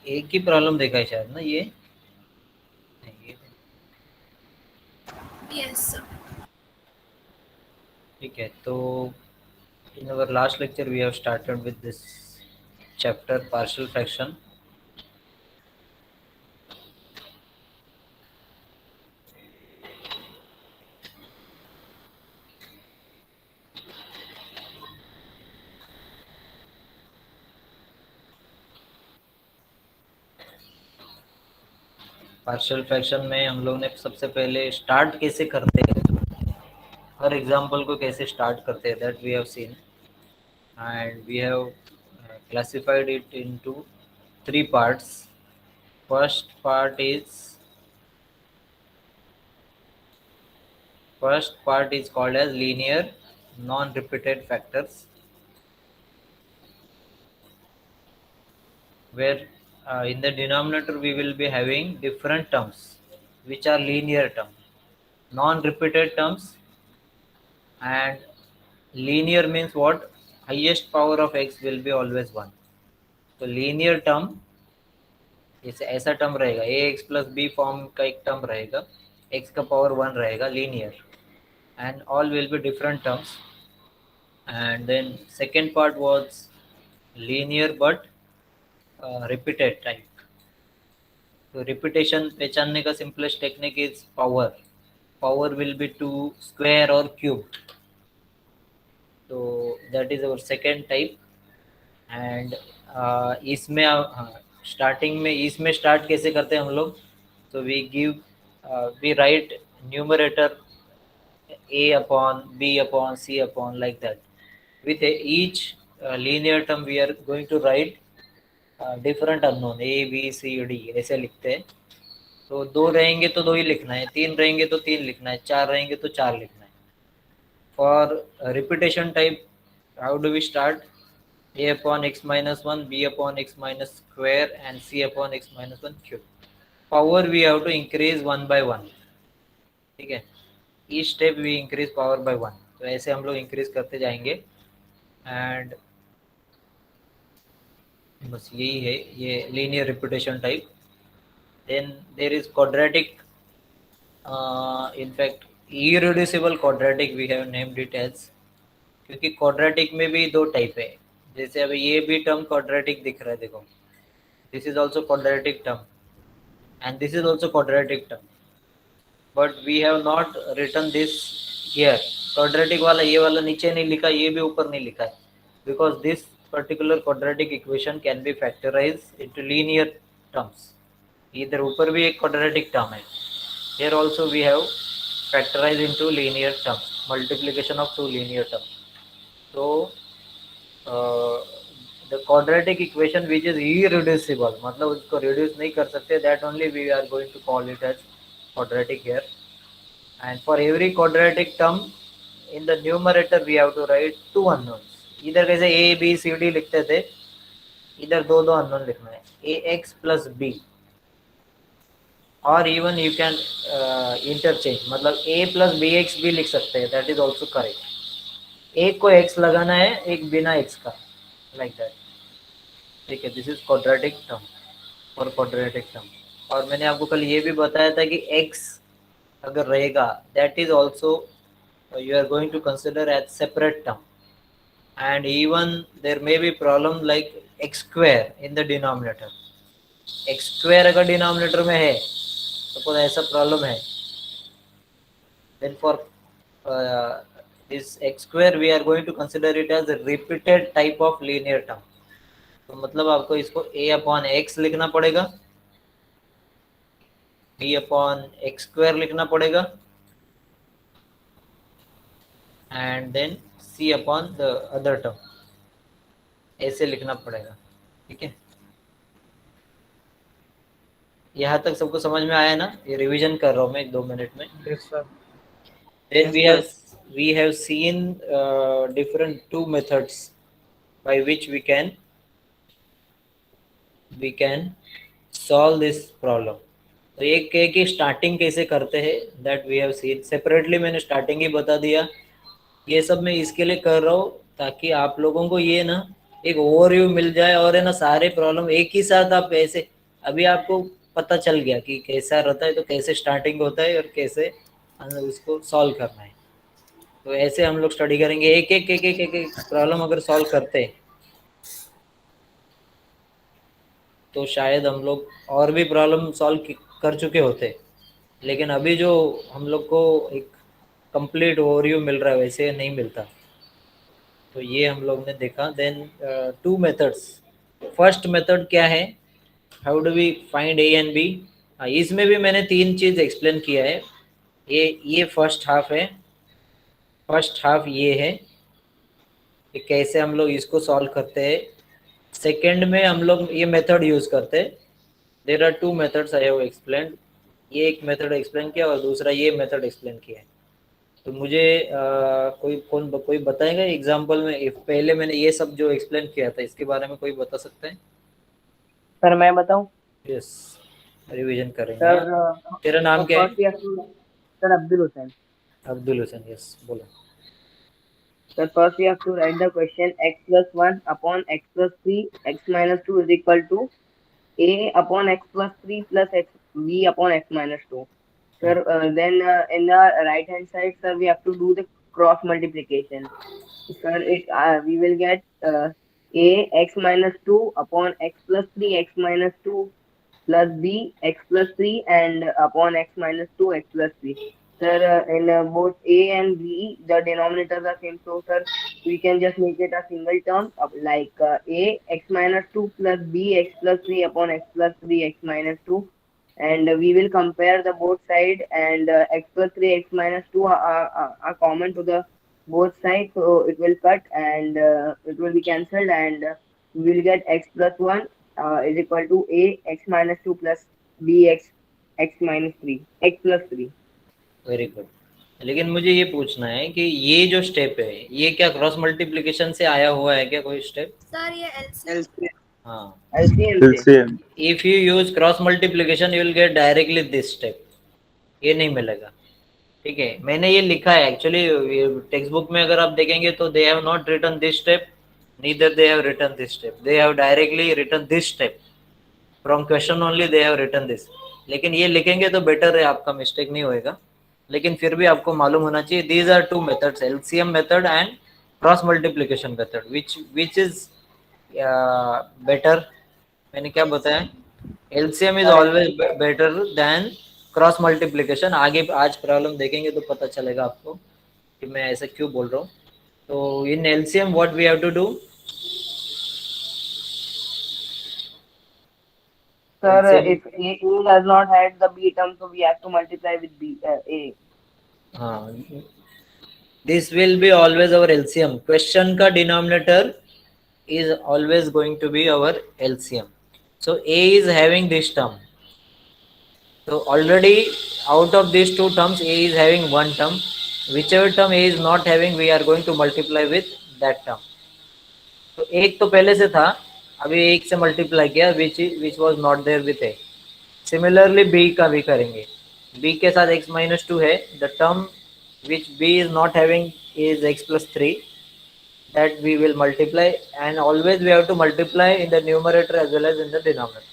एक ही प्रॉब्लम देखा है शायद ना ये नहीं, ये Yes, sir. ठीक है। तो in our last lecture we have started with this chapter partial fraction. Partial fraction में हम लोग ने सबसे पहले स्टार्ट कैसे करते हैं, हर एग्जांपल को कैसे स्टार्ट करते हैं, that we have seen and we have classified it into three parts. First part is called as linear non-repeated factors, where in the denominator we will be having different terms which are linear terms, non-repeated terms. And linear means what? Highest power of x will be always 1. तो linear term जैसे ऐसा term रहेगा, a x plus b form का एक term रहेगा, x का power 1 रहेगा, linear, and all will be different terms. And then second part was linear but repeated type. तो रिपीटेशन पहचानने का simplest technique is power. Power will be two square और cube. तो that is our second type. And इसमें starting में इसमें start कैसे करते हैं हम लोग? तो we write numerator a upon b upon c upon like that. With each linear term we are going to write different unknown a b c d ऐसे लिखते हैं. तो दो रहेंगे तो दो ही लिखना है, तीन रहेंगे तो तीन लिखना है, चार रहेंगे तो चार लिखना है. For repetition type, how do we start? A upon x minus 1, b upon x minus square and c upon x minus 1 cube. Power we have to increase one by one. ठीक है, each step we increase power by 1. तो ऐसे हम लोग increase करते जाएंगे. And बस यही है ये linear repetition type. Then there is quadratic, in fact irreducible quadratic we have named it as, क्योंकि क्वाड्रेटिक में भी दो टाइप है. जैसे अभी ये भी टर्म क्वाड्रेटिक दिख रहा है, देखो, this is also quadratic term and this is also quadratic term, but we have not written this here. Quadratic वाला ये वाला नीचे नहीं लिखा, ये भी ऊपर नहीं लिखा है, because this particular quadratic equation can be factorise into linear terms. इधर ऊपर भी एक क्वाड्रेटिक टर्म है, here also we have factorise into linear terms, multiplication of two linear terms. तो the quadratic equation which is irreducible, मतलब उसको reduce नहीं कर सकते, that only we are going to call it as quadratic here. And for every quadratic term in the numerator we have to right two unknowns. इधर कैसे ए b c D लिखते थे, इधर दो दो अननोन लिखना है, ए एक्स प्लस बी, और इवन यू कैन इंटरचेंज, मतलब ए प्लस बी एक्स भी लिख सकते हैं, दैट इज ऑल्सो करेक्ट. एक को एक्स लगाना है, एक बिना एक्स का, लाइक दैट. ठीक है, दिस इज क्वाड्रेटिक टर्म और क्वाड्रेटिक टर्म. और मैंने आपको कल ये भी बताया था कि x अगर रहेगा, that is also you are going to consider as separate term. And even there may be problem like x square in the denominator. X square अगर डिनोमिनेटर में है, सपोज ऐसा प्रॉब्लम है, then for this x square we are going to consider it as a repeated type of linear term. तो मतलब आपको इसको a upon x लिखना पड़ेगा, b अपॉन एक्स स्क्वायर लिखना पड़ेगा, and then c upon the other term, ऐसे लिखना पड़ेगा. ठीक है, यहाँ तक सबको समझ में आया ना? ये रिवीजन कर रहा हूँ मैं 2 मिनट में. Yes, sir. Then Yes, sir. we have seen different two methods by which we can solve this problem. तो एक है कि स्टार्टिंग कैसे करते हैं, that we have seen separately. मैंने स्टार्टिंग ही बता दिया. ये सब मैं इसके लिए कर रहा हूँ ताकि आप लोगों को ये ना एक ओवरव्यू मिल जाए, और है ना सारे प्रॉब्लम एक ही साथ आप ऐसे अभी आपको पता चल गया कि कैसा रहता है, तो कैसे स्टार्टिंग होता है और कैसे उसको सॉल्व करना है। तो ऐसे हम लोग स्टडी करेंगे, एक एक एक एक एक, एक प्रॉब्लम अगर सॉल्व करते तो शायद हम लोग और भी प्रॉब्लम सॉल्व कर चुके होते। लेकिन अभी जो हम लोग को एक कंप्लीट ओवरव्यू मिल रहा है वैसे नहीं मिलता। तो ये हम लोग ने देखा। Then two methods. First method क्या है, how do we find a and b. इसमें भी मैंने तीन चीज़ एक्सप्लेन किया है। ये फर्स्ट हाफ है। फर्स्ट हाफ ये है कि कैसे हम लोग इसको सॉल्व करते हैं। सेकेंड में हम लोग ये मेथड यूज़ करते हैं। There are two methods I have explain. ये एक मेथड एक्सप्लेन किया और दूसरा ये मेथड एक्सप्लेन किया है। तो मुझे कोई बताएगा एग्जांपल में, पहले मैंने ये सब जो एक्सप्लेन किया था इसके बारे में कोई बता सकता है? सर मैं बताऊं? यस, रिवीजन करेंगे। हाँ, सर तेरा नाम क्या है? फर्स्ट या सर अब्दुल हुसैन। अब्दुल हुसैन, यस बोलो। Sir, first we have to write the question x plus 1 upon x plus 3 x minus 2 is equal to a upon x plus 3 plus x b upon x minus 2. Sir, then in the right hand side, sir, we have to do the cross multiplication. Sir, we will get a x minus 2 upon x plus 3 x minus 2 plus b x plus 3 and upon x minus 2 x plus 3. Sir, in both a and b, the denominators are same. So, sir, we can just make it a single term of like a x minus 2 plus b x plus 3 upon x plus 3 x minus 2. And we will compare the both side and x plus 3 x minus 2 are common to the both sides. So, it will cut and it will be cancelled and we will get x plus 1 is equal to a x minus 2 plus b x x minus 3 x plus 3. Very good. लेकिन मुझे ये पूछना है कि ये जो step है ये क्या क्रॉस मल्टीप्लिकेशन से आया हुआ है क्या कोई स्टेप? सर ये एलसीएम। LCM हाँ, LCM से. LCM. If you use cross multiplication you will get directly this step, ये नहीं मिलेगा। ठीक है, मैंने ये लिखा है एक्चुअली टेक्स्ट बुक में, अगर आप देखेंगे तो they have not written this step, neither they have written this step, they have directly written this step from question only, they have written this. लेकिन ये लिखेंगे तो बेटर है, आपका मिस्टेक नहीं होएगा। लेकिन फिर भी आपको मालूम होना चाहिए these are two methods, LCM method and cross multiplication method, which is better. मैंने क्या बताया, LCM is Sir, always better than cross multiplication. आगे आज प्रॉब्लम देखेंगे तो पता चलेगा आपको कि मैं ऐसा क्यों बोल रहा हूँ। तो in LCM what we have to do? sir, if a does not have the b term, so we have to multiply with b a. हाँ, this will be always our LCM. Question का denominator is always going to be our LCM. So A is having this term. So already out of these two terms, A is having one term. Whichever term A is not having, we are going to multiply with that term. तो एक तो पहले से था, अभी एक से multiply किया, which was not there with A. Similarly B का भी करेंगे। B के साथ x minus 2 है, the term which B is not having is x plus 3, that we will multiply, and always we have to multiply in the numerator as well as in the denominator.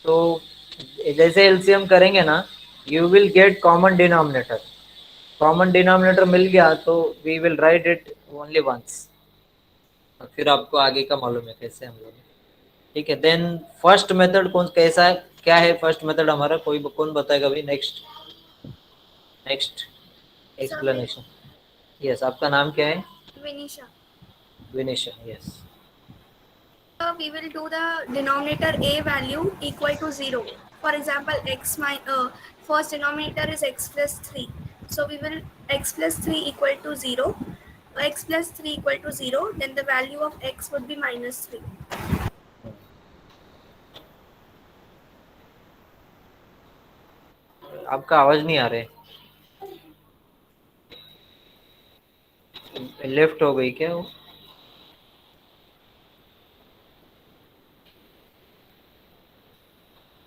तो जैसे LCM करेंगे ना, you will get common denominator. Common denominator मिल गया तो we will write it only once, फिर आपको आगे का मालूम है कैसे हम लोग। ठीक है, देन फर्स्ट मेथड कौन कैसा है, क्या है फर्स्ट मेथड हमारा, कोई कौन बताएगा भाई? Next next explanation. यस, आपका नाम क्या है? Vinisha. Vinisha, yes. We will do the denominator a value equal to 0. For example, first denominator is x plus 3. So we will x plus 3 equal to 0. X plus 3 equal to 0. Then the value of x would be minus 3. आपका आवाज नहीं आ रहा है, left हो गई क्या वो?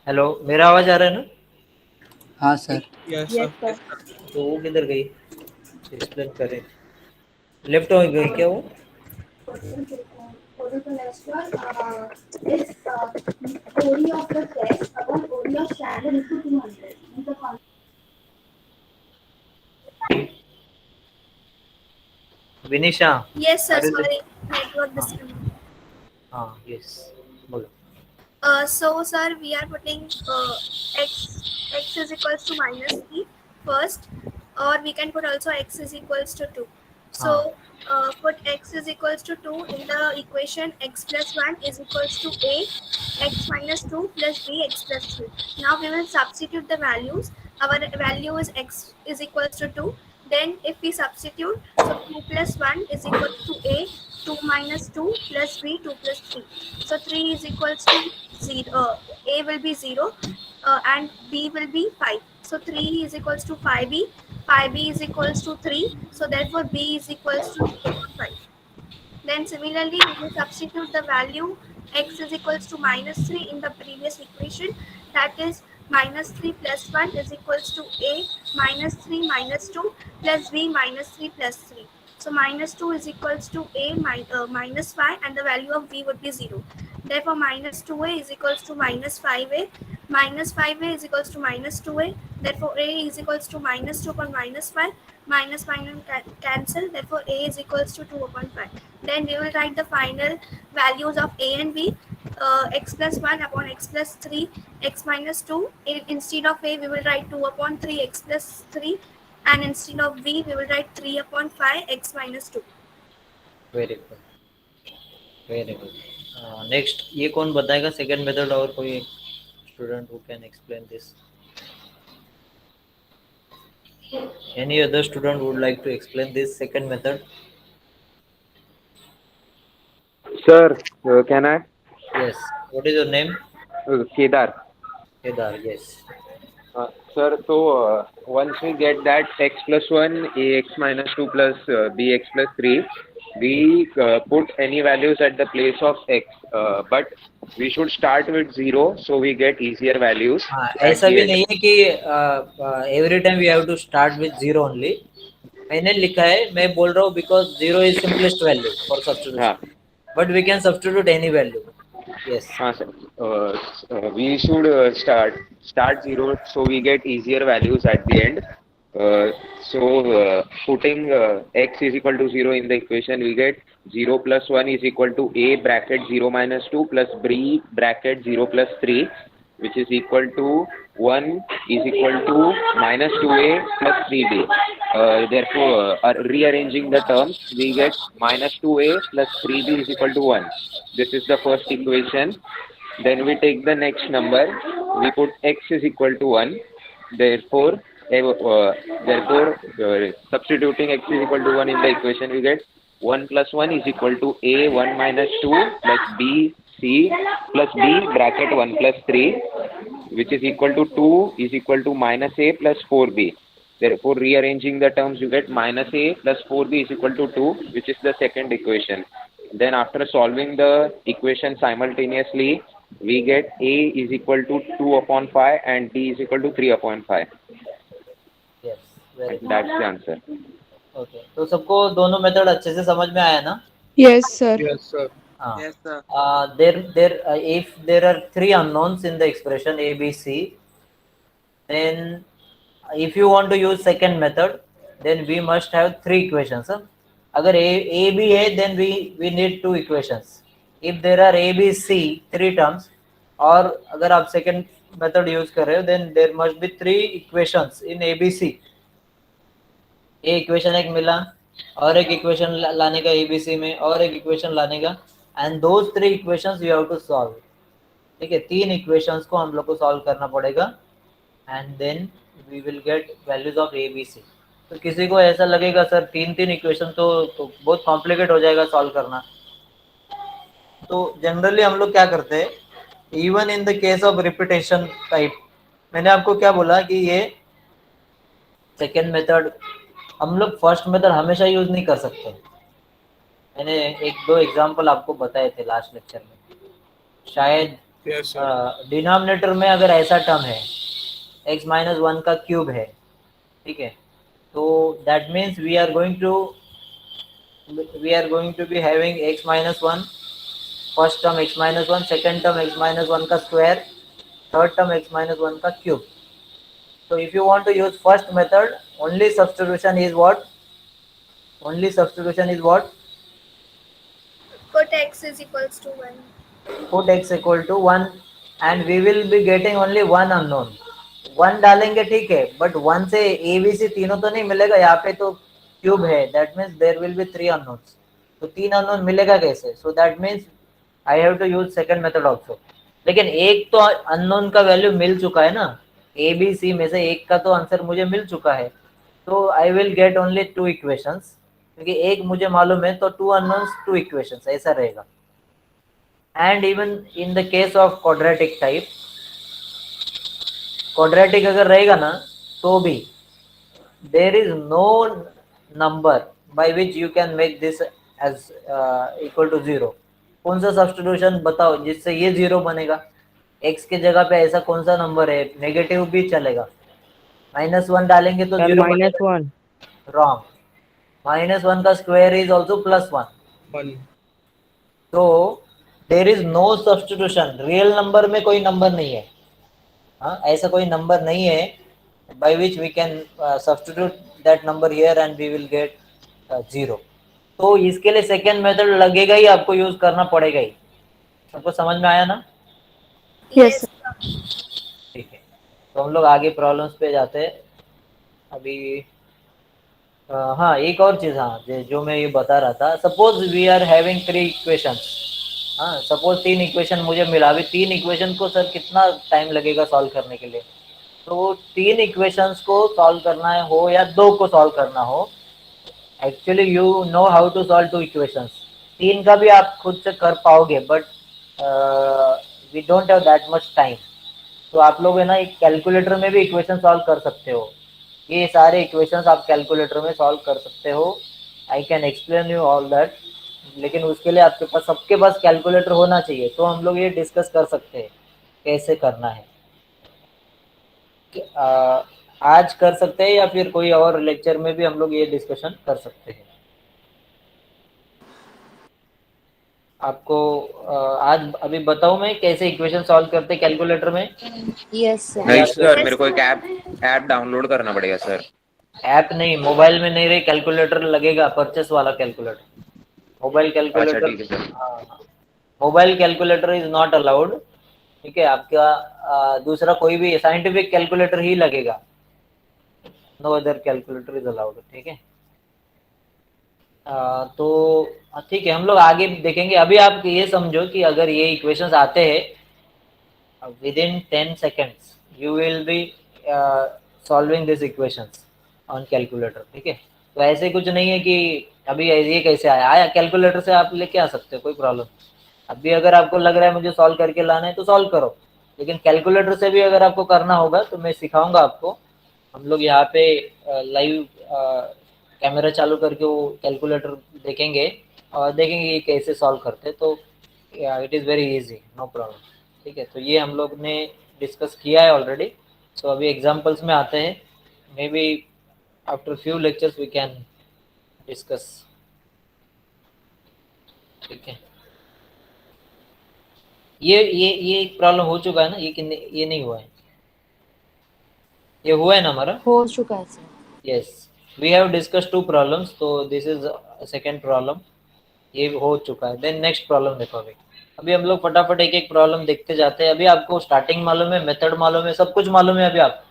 Hello, मेरा आवाज आ रहा है ना? हाँ सर। Yes, sir. तो वो किधर गई? एक्सप्लेन करें, लेफ्ट हो गई क्या वो? closer to next one is OD of the test upon OD of standard is to 200. Is the Vinisha, Yes, sir. are you there? Sorry, network हाँ disconnect. हाँ, yes, बोलो. So, sir, we are putting x is equals to minus 3 first, or we can put also x is equals to 2. हाँ, So, put x is equals to 2 in the equation x plus 1 is equals to a x minus 2 plus b x plus 3. Now we will substitute the values. Our value is x is equals to 2. Then if we substitute, so 2 plus 1 is equals to a, 2 minus 2 plus b, 2 plus 3. So 3 is equals to 0. A will be 0 and b will be 5. So 3 is equals to 5b. 5b is equals to 3. So therefore b is equals to 2 upon 5. Then similarly, we will substitute the value x is equals to minus 3 in the previous equation. That is minus 3 plus 1 is equals to a minus 3 minus 2 plus b minus 3 plus 3. So minus 2 is equals to a minus 5 and the value of b would be 0. Therefore minus 2a is equals to minus 5a. Minus 5a is equals to minus 2a. Therefore a is equals to minus 2 upon minus 5. Minus minus cancel. Therefore a is equals to 2 upon 5. Then we will write the final values of a and b. X plus 1 upon x plus 3, x minus 2. Instead of a, we will write 2 upon 3, x plus 3. And instead of b, we will write 3 upon 5, x minus 2. Very good, very good. Next, ये कौन बताएगा second method? और कोई student who can explain this? Any other student would like to explain this second method? Sir, can I? Yes. What is your name? Kedar. Kedar. Yes. Sir, so once we get that x plus 1, ax minus 2 plus bx plus 3, we put any values at the place of x. But we should start with 0 so we get easier values. हाँ, at ऐसा the भी end. नहीं है कि every time we have to start with 0 only. मैंने लिखा है, मैं बोल रहा हूँ because 0 is simplest value for substitution. हाँ. But we can substitute any value. Yes. हाँ sir. We should start 0 so we get easier values at the end. So putting x is equal to 0 in the equation, we get 0 plus 1 is equal to a bracket 0 minus 2 plus b bracket 0 plus 3, which is equal to 1 is equal to minus 2a plus 3b. Therefore, rearranging the terms, we get minus 2a plus 3b is equal to 1. This is the first equation. Then we take the next number. We put x is equal to 1. Therefore, substituting x is equal to 1 in the equation, we get 1 plus 1 is equal to a 1 minus 2 plus b c plus b bracket 1 plus 3, which is equal to 2 is equal to minus a plus 4b. Therefore, rearranging the terms, you get minus a plus 4b is equal to 2, which is the second equation. Then after solving the equation simultaneously, we get a is equal to 2 upon 5 and d is equal to 3 upon 5. Yes. Very good. That's the answer. Okay. तो सबको दोनों method अच्छे से समझ में आया ना? Yes, sir. Yes, sir. हाँ. Yes, sir. If there are three unknowns in the expression a, b, c, then if you want to use second method, then we must have three equations. अगर a b है, then we need two equations. If there are a, b, c three terms, और अगर आप second method use कर रहे हो, then there must be three equations in a, b, c. a equation एक मिला, और एक equation लाने का a, b, c में, और एक equation लाने का, and those three equations you have to solve. ठीक है, तीन equations को हम लोग को solve करना पड़ेगा, and then we will get values of a, b, c. तो किसी को ऐसा लगेगा सर तीन इक्वेशन तो बहुत कॉम्प्लिकेट हो जाएगा सॉल्व करना. तो जनरली हम लोग क्या करते हैं, even in the case of repetition type, मैंने आपको क्या बोला कि ये सेकेंड मेथड हम लोग फर्स्ट मेथड हमेशा यूज नहीं कर सकते. मैंने एक दो एग्जांपल आपको बताए थे लास्ट लेक्चर में. शायद डिनोमिनेटर में अगर ऐसा टर्म है x माइनस 1 का क्यूब है, ठीक है, तो that means we are going to be having x minus 1 first term x minus one, second term x minus one का square, third term x minus one का cube. So if you want to use first method, only substitution is what? Only substitution is what? Put x is equals to 1. Put x equal to 1 and we will be getting only one unknown. 1 डालेंगे ठीक है, but 1 से ए b सी तीनों तो नहीं मिलेगा. यहाँ पे तो क्यूब है, that means there will be 3 unknowns. तो 3 अननोन मिलेगा कैसे? So that means I have to use second method also. लेकिन एक तो अननोन का वैल्यू मिल चुका है ना, ए बी सी में से एक का तो आंसर मुझे मिल चुका है. तो I will get only 2 equations, क्योंकि एक मुझे मालूम है तो 2 अननोन्स 2 इक्वेशंस ऐसा रहेगा. And even in the case of quadratic type, quadratic अगर रहेगा ना तो भी there is no number by which you can make this as equal to 0. कौन सा सब्स्टिट्यूशन बताओ जिससे ये 0 बनेगा? x के जगह पे ऐसा कौन सा नंबर है? नेगेटिव भी चलेगा. -1 डालेंगे तो 0 बनेगा. -1. रॉन्ग. -1 का स्क्वायर इज ऑल्सो +1. तो there is no substitution. Real number में कोई नंबर नहीं है. हाँ, ऐसा कोई नंबर नहीं है by which we can substitute that number here and we will get 0. तो इसके लिए सेकेंड मेथड लगेगा ही, आपको यूज करना पड़ेगा ही. सबको समझ में आया ना? Yes. ठीक है, तो हम लोग आगे प्रॉब्लम्स पे जाते हैं अभी. हाँ, एक और चीज़, हाँ, जो मैं ये बता रहा था. Suppose we are having 3 equations. हाँ, सपोज 3 इक्वेशन मुझे मिला. अभी 3 इक्वेशन को सर कितना टाइम लगेगा सॉल्व करने के लिए? तो 3 इक्वेशंस को सॉल्व करना हो या 2 को सॉल्व करना हो, actually you know how to solve 2 equations. 3 का भी आप खुद से कर पाओगे, but we don't have that much time. तो आप लोग है ना एक कैलकुलेटर में भी इक्वेशन सॉल्व कर सकते हो. ये सारे इक्वेशंस आप कैलकुलेटर में सॉल्व कर सकते हो. I can explain you all that. लेकिन उसके लिए आपके पास, सबके पास कैलकुलेटर होना चाहिए. तो हम लोग ये डिस्कस कर सकते हैं कैसे करना है. आज कर सकते हैं या फिर कोई और लेक्चर में भी हम लोग ये डिस्कशन कर सकते हैं. आपको आज अभी बताऊं मैं कैसे इक्वेशन सॉल्व करते हैं कैलकुलेटर में? Yes sir. नहीं सर, मेरे को एक ऐप डाउनलोड करना पड़ेगा सर. ऐप नहीं, मोबाइल में नहीं रहे, कैलकुलेटर लगेगा, परचेस वाला कैलकुलेटर. मोबाइल अच्छा कैलकुलेटर, ठीक है सर. हाँ, mobile calculator is not allowed. ठीक है, आपका दूसरा कोई भी साइंटिफिक कैलकुलेटर ही लगेगा. No other calculator is allowed. ठीक है, तो ठीक है, हम लोग आगे देखेंगे. अभी आप ये समझो कि अगर ये इक्वेशंस आते हैं within 10 seconds you will be solving this equations on calculator. ठीक है, तो ऐसे कुछ नहीं है कि अभी ये कैसे आया कैलकुलेटर से आप लेके आ सकते हो, कोई प्रॉब्लम. अभी अगर आपको लग रहा है मुझे सॉल्व करके लाना है तो सॉल्व करो. लेकिन कैलकुलेटर से भी अगर आपको करना होगा तो मैं सिखाऊंगा आपको. हम लोग यहाँ पे लाइव कैमरा चालू करके वो कैलकुलेटर देखेंगे और देखेंगे कि कैसे सॉल्व करते हैं. तो it is very easy, no problem. ठीक है, तो ये हम लोग ने डिस्कस किया है ऑलरेडी. सो अभी एग्जांपल्स में आते हैं. May be after few lectures we can discuss. ठीक है, ये एक प्रॉब्लम हो चुका है ना, ये नहीं हुआ है, ये हुआ है ना हमारा? हो चुका है sir. Yes, we have discuss 2 problems. तो दिस इज सेकंड प्रॉब्लम, ये हो चुका है. देन नेक्स्ट प्रॉब्लम देखो. अभी हम लोग फटाफट एक एक प्रॉब्लम देखते जाते हैं. अभी आपको स्टार्टिंग मालूम है, मेथड मालूम है, सब कुछ मालूम है. अभी आप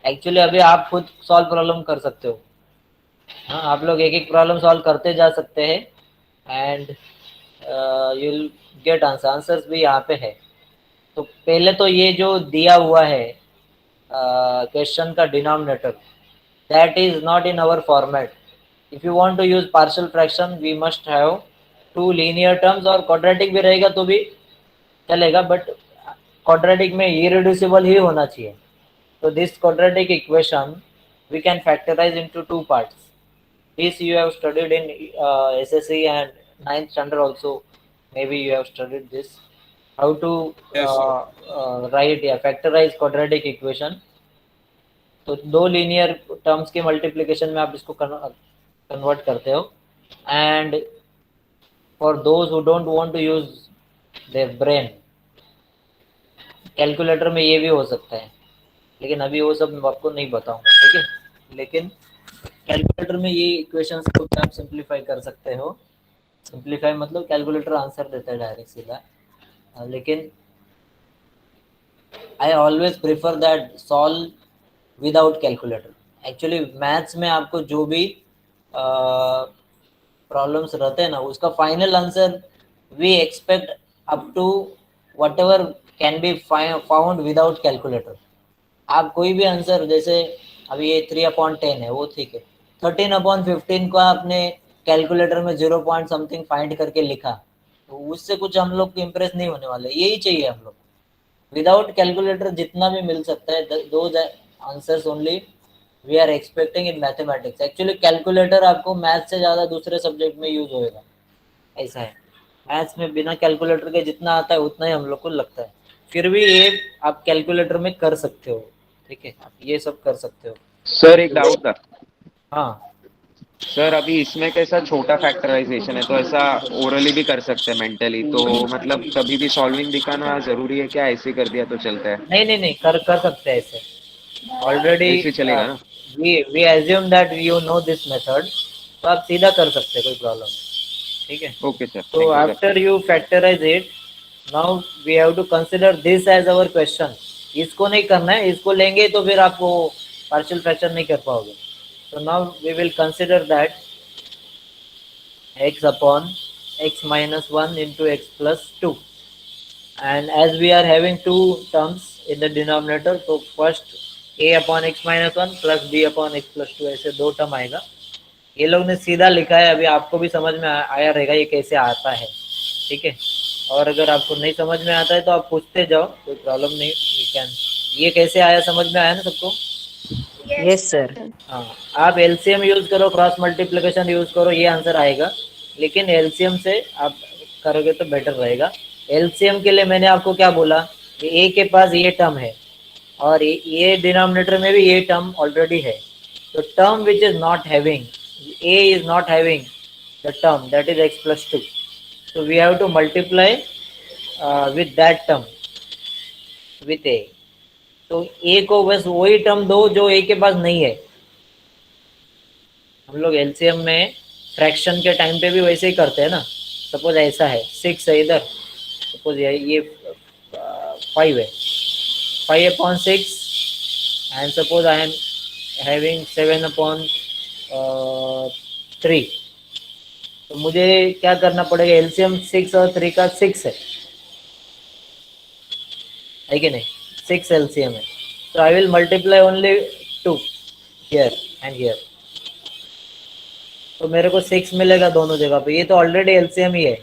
एक्चुअली अभी आप खुद सॉल्व प्रॉब्लम कर सकते हो. हाँ, आप लोग एक एक प्रॉब्लम सॉल्व करते जा सकते हैं and you will get answers भी यहाँ पे है. तो पहले तो ये जो दिया हुआ है क्वेश्चन का denominator, that is not in our format. If you want to use partial fraction we must have 2 linear terms, और quadratic भी रहेगा तो भी चलेगा, बट quadratic में irreducible ही होना चाहिए. तो this quadratic equation we can factorize into 2 parts. This you have studied in SSC and 9th standard also. Maybe you have studied this, how to write factorize quadratic equation. तो 2 linear terms के multiplication में आप इसको convert करते हो. And for those who don't want to use their brain. Calculator में ये भी हो सकता है, लेकिन अभी वो सब मैं आपको नहीं बताऊंगा, ठीक है। लेकिन कैलकुलेटर में ये इक्वेशंस को आप सिंप्लीफाई कर सकते हो। सिंप्लीफाई मतलब कैलकुलेटर आंसर देता है डायरेक्ट सीधा, लेकिन I always prefer that solve without calculator. Actually maths में आपको जो भी प्रॉब्लम्स रहते हैं ना, उसका final answer we expect up to whatever can be found without calculator. आप कोई भी आंसर, जैसे अभी ये 3/10 है वो ठीक है, 13/15 को आपने कैलकुलेटर में 0 पॉइंट समथिंग फाइंड करके लिखा, तो उससे कुछ हम लोग को इम्प्रेस नहीं होने वाले। यही चाहिए हम लोग, विदाउट कैलकुलेटर जितना भी मिल सकता है, दो answers only we are expecting in mathematics. Actually calculator आपको मैथ से ज़्यादा दूसरे सब्जेक्ट में यूज होएगा, ऐसा है। मैथ्स में बिना कैलकुलेटर के जितना आता है उतना ही हम लोग को लगता है। फिर भी ये आप कैलकुलेटर में कर सकते हो, ठीक है, आप ये सब कर सकते हो। सर एक डाउट था। हाँ सर अभी इसमें कैसा छोटा फैक्टराइजेशन है, तो ऐसा ओरली भी कर सकते हैं मेंटली, तो मतलब कभी भी सॉल्विंग दिखाना जरूरी है क्या, ऐसे कर दिया तो चलता है? नहीं नहीं नहीं, कर सकते हैं ऐसे। ऑलरेडी ऐसे चलेगा ना? We assume that you know this method, तो आप सीधा कर सकते हैं, कोई प्रॉब्लम नहीं, ठीक है। ओके सर, तो thank you sir. After you factorize it, now we have to consider this as our question. इसको नहीं करना है, इसको लेंगे तो फिर आप वो पार्शियल फ्रैक्शन नहीं कर पाओगे। तो now we will consider that x upon x minus 1 into x plus 2, and as we are having two terms in the denominator, तो first a upon x minus 1 plus b upon x plus 2, ऐसे दो term आएगा। ये लोग ने सीधा लिखा है, अभी आपको भी समझ में आया रहेगा ये कैसे आता है, ठीक है। और अगर आपको नहीं समझ में आता है तो आप पूछते जाओ, कोई प्रॉब्लम नहीं, यू कैन। ये कैसे आया, समझ में आया ना सबको? Yes, sir. हाँ, आप एलसीएम यूज करो, क्रॉस मल्टीप्लिकेशन यूज करो, ये आंसर आएगा। लेकिन एलसीएम से आप करोगे तो बेटर रहेगा। एलसीएम के लिए मैंने आपको क्या बोला कि ए के पास ये टर्म है और ये डिनोमिनेटर में भी ये टर्म ऑलरेडी है। तो term which is not having, A is not having the term that is x plus 2, so we have to multiply with that term with a। तो a को बस वही टर्म दो जो a के पास नहीं है। हम लोग एलसीएम में फ्रैक्शन के टाइम पे भी वैसे ही करते हैं ना। सपोज ऐसा है 6 है इधर, सपोज ये 5 है, 5/6, and suppose I am having 7/3। तो मुझे क्या करना पड़ेगा, एलसीएम 6 और 3 का 6 है कि नहीं? 6 एलसीएम है, तो I will multiply only 2 here and here, तो मेरे को 6 मिलेगा दोनों जगह पे। ये तो ऑलरेडी एलसीएम ही है।